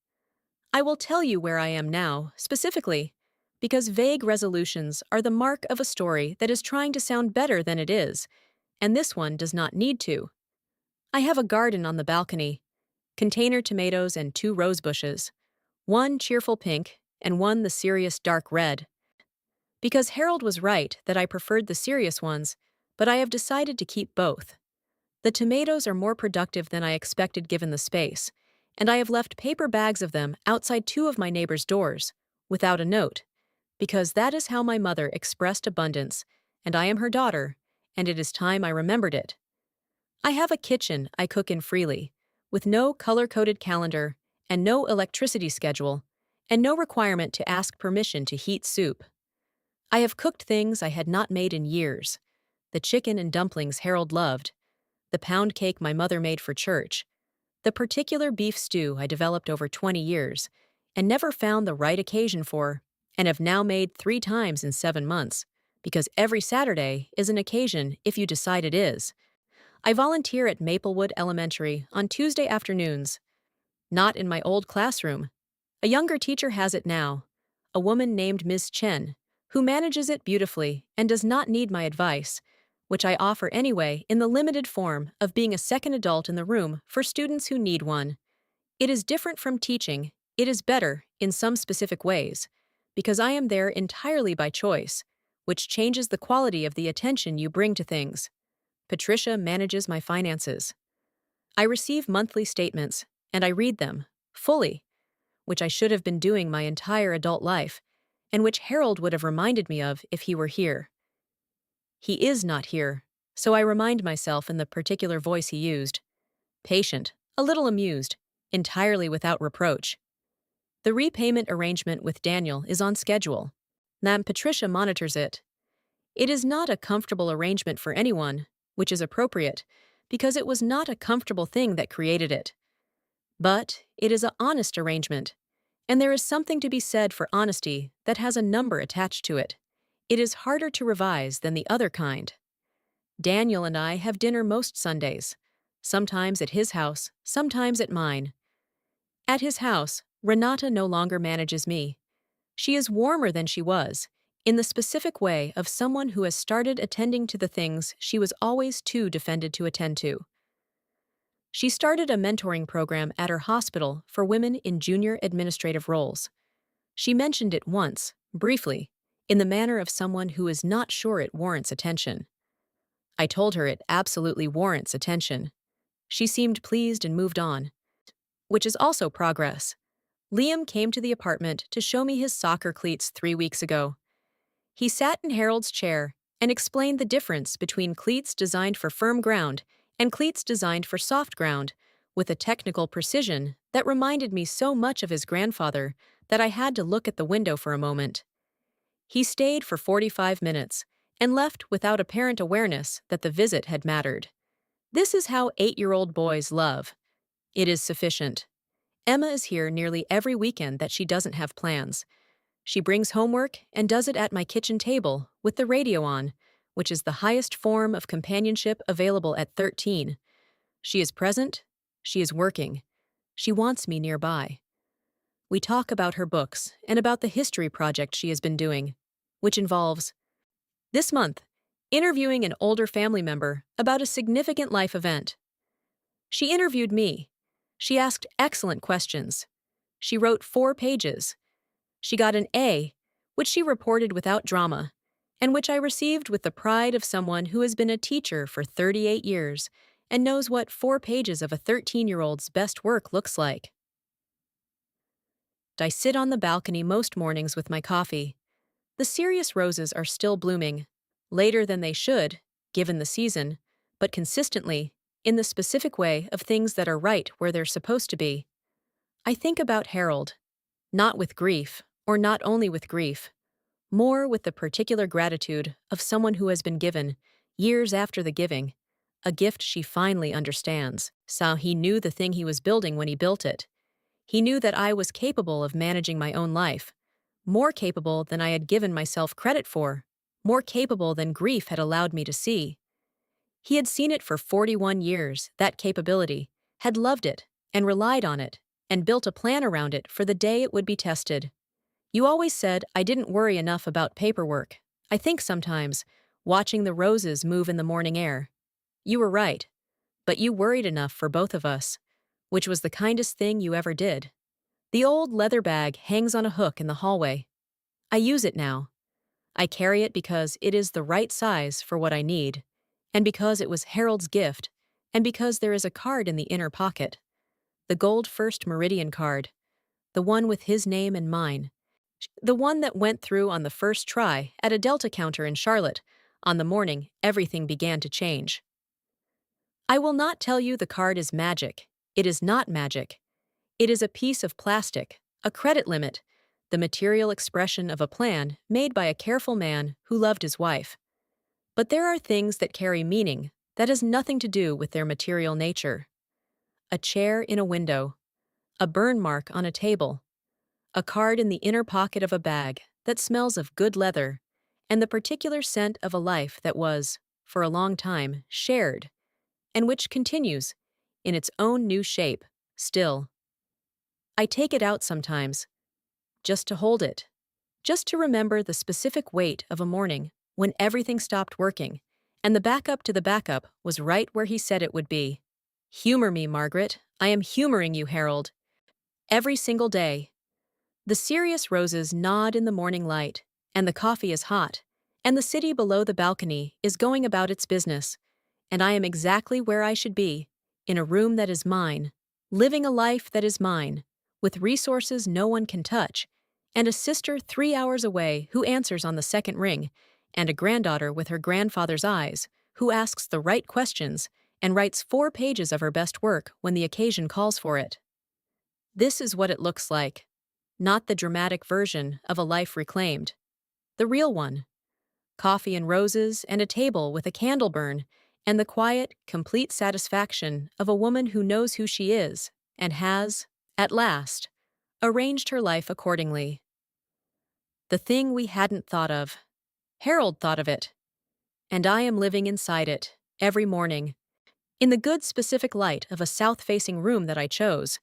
I will tell you where I am now, specifically, because vague resolutions are the mark of a story that is trying to sound better than it is, and this one does not need to. I have a garden on the balcony, container tomatoes and 2 rose bushes, one cheerful pink and one the serious dark red. Because Harold was right that I preferred the serious ones, but I have decided to keep both. The tomatoes are more productive than I expected given the space, and I have left paper bags of them outside 2 of my neighbors' doors, without a note, because that is how my mother expressed abundance, and I am her daughter, and it is time I remembered it. I have a kitchen I cook in freely, with no color-coded calendar, and no electricity schedule, and no requirement to ask permission to heat soup. I have cooked things I had not made in years, the chicken and dumplings Harold loved, the pound cake my mother made for church, the particular beef stew I developed over 20 years, and never found the right occasion for, and have now made 3 times in 7 months, because every Saturday is an occasion if you decide it is. I volunteer at Maplewood Elementary on Tuesday afternoons. Not in my old classroom. A younger teacher has it now, a woman named Ms. Chen, who manages it beautifully and does not need my advice, which I offer anyway in the limited form of being a second adult in the room for students who need one. It is different from teaching, it is better in some specific ways, because I am there entirely by choice, which changes the quality of the attention you bring to things. Patricia manages my finances. I receive monthly statements, and I read them, fully, which I should have been doing my entire adult life, and which Harold would have reminded me of if he were here. He is not here, so I remind myself in the particular voice he used. Patient, a little amused, entirely without reproach. The repayment arrangement with Daniel is on schedule. Patricia monitors it. It is not a comfortable arrangement for anyone, which is appropriate, because it was not a comfortable thing that created it. But it is an honest arrangement, and there is something to be said for honesty that has a number attached to it. It is harder to revise than the other kind. Daniel and I have dinner most Sundays, sometimes at his house, sometimes at mine. At his house, Renata no longer manages me. She is warmer than she was, in the specific way of someone who has started attending to the things she was always too defended to attend to. She started a mentoring program at her hospital for women in junior administrative roles. She mentioned it once, briefly, in the manner of someone who is not sure it warrants attention. I told her it absolutely warrants attention. She seemed pleased and moved on, which is also progress. Liam came to the apartment to show me his soccer cleats 3 weeks ago. He sat in Harold's chair and explained the difference between cleats designed for firm ground and cleats designed for soft ground, with a technical precision that reminded me so much of his grandfather that I had to look at the window for a moment. He stayed for 45 minutes and left without apparent awareness that the visit had mattered. This is how 8-year-old boys love. It is sufficient. Emma is here nearly every weekend that she doesn't have plans. She brings homework and does it at my kitchen table with the radio on, which is the highest form of companionship available at 13. She is present. She is working. She wants me nearby. We talk about her books and about the history project she has been doing, which involves, this month, interviewing an older family member about a significant life event. She interviewed me. She asked excellent questions. She wrote 4 pages. She got an A, which she reported without drama, and which I received with the pride of someone who has been a teacher for 38 years and knows what 4 pages of a 13-year-old's best work looks like. I sit on the balcony most mornings with my coffee. The serious roses are still blooming, later than they should, given the season, but consistently, in the specific way of things that are right where they're supposed to be. I think about Harold, not with grief, or not only with grief, more with the particular gratitude of someone who has been given, years after the giving, a gift she finally understands. So he knew the thing he was building when he built it. He knew that I was capable of managing my own life, more capable than I had given myself credit for, more capable than grief had allowed me to see. He had seen it for 41 years, that capability, had loved it, and relied on it, and built a plan around it for the day it would be tested. You always said I didn't worry enough about paperwork. I think sometimes, watching the roses move in the morning air. You were right, but you worried enough for both of us, which was the kindest thing you ever did. The old leather bag hangs on a hook in the hallway. I use it now. I carry it because it is the right size for what I need, and because it was Harold's gift, and because there is a card in the inner pocket. The gold First Meridian card. The one with his name and mine. The one that went through on the first try at a Delta counter in Charlotte, on the morning everything began to change. I will not tell you the card is magic. It is not magic. It is a piece of plastic, a credit limit, the material expression of a plan made by a careful man who loved his wife. But there are things that carry meaning that has nothing to do with their material nature. A chair in a window, a burn mark on a table, a card in the inner pocket of a bag that smells of good leather, and the particular scent of a life that was, for a long time, shared, and which continues, in its own new shape, still. I take it out sometimes, just to hold it, just to remember the specific weight of a morning when everything stopped working, and the backup to the backup was right where he said it would be. Humor me, Margaret. I am humoring you, Harold. Every single day. The serious roses nod in the morning light, and the coffee is hot, and the city below the balcony is going about its business, and I am exactly where I should be, in a room that is mine, living a life that is mine, with resources no one can touch, and a sister 3 hours away who answers on the second ring, and a granddaughter with her grandfather's eyes, who asks the right questions and writes 4 pages of her best work when the occasion calls for it. This is what it looks like. Not the dramatic version of a life reclaimed. The real one. Coffee and roses and a table with a candle burn, and the quiet, complete satisfaction of a woman who knows who she is and has, at last, arranged her life accordingly. The thing we hadn't thought of. Harold thought of it. And I am living inside it, every morning, in the good specific light of a south-facing room that I chose,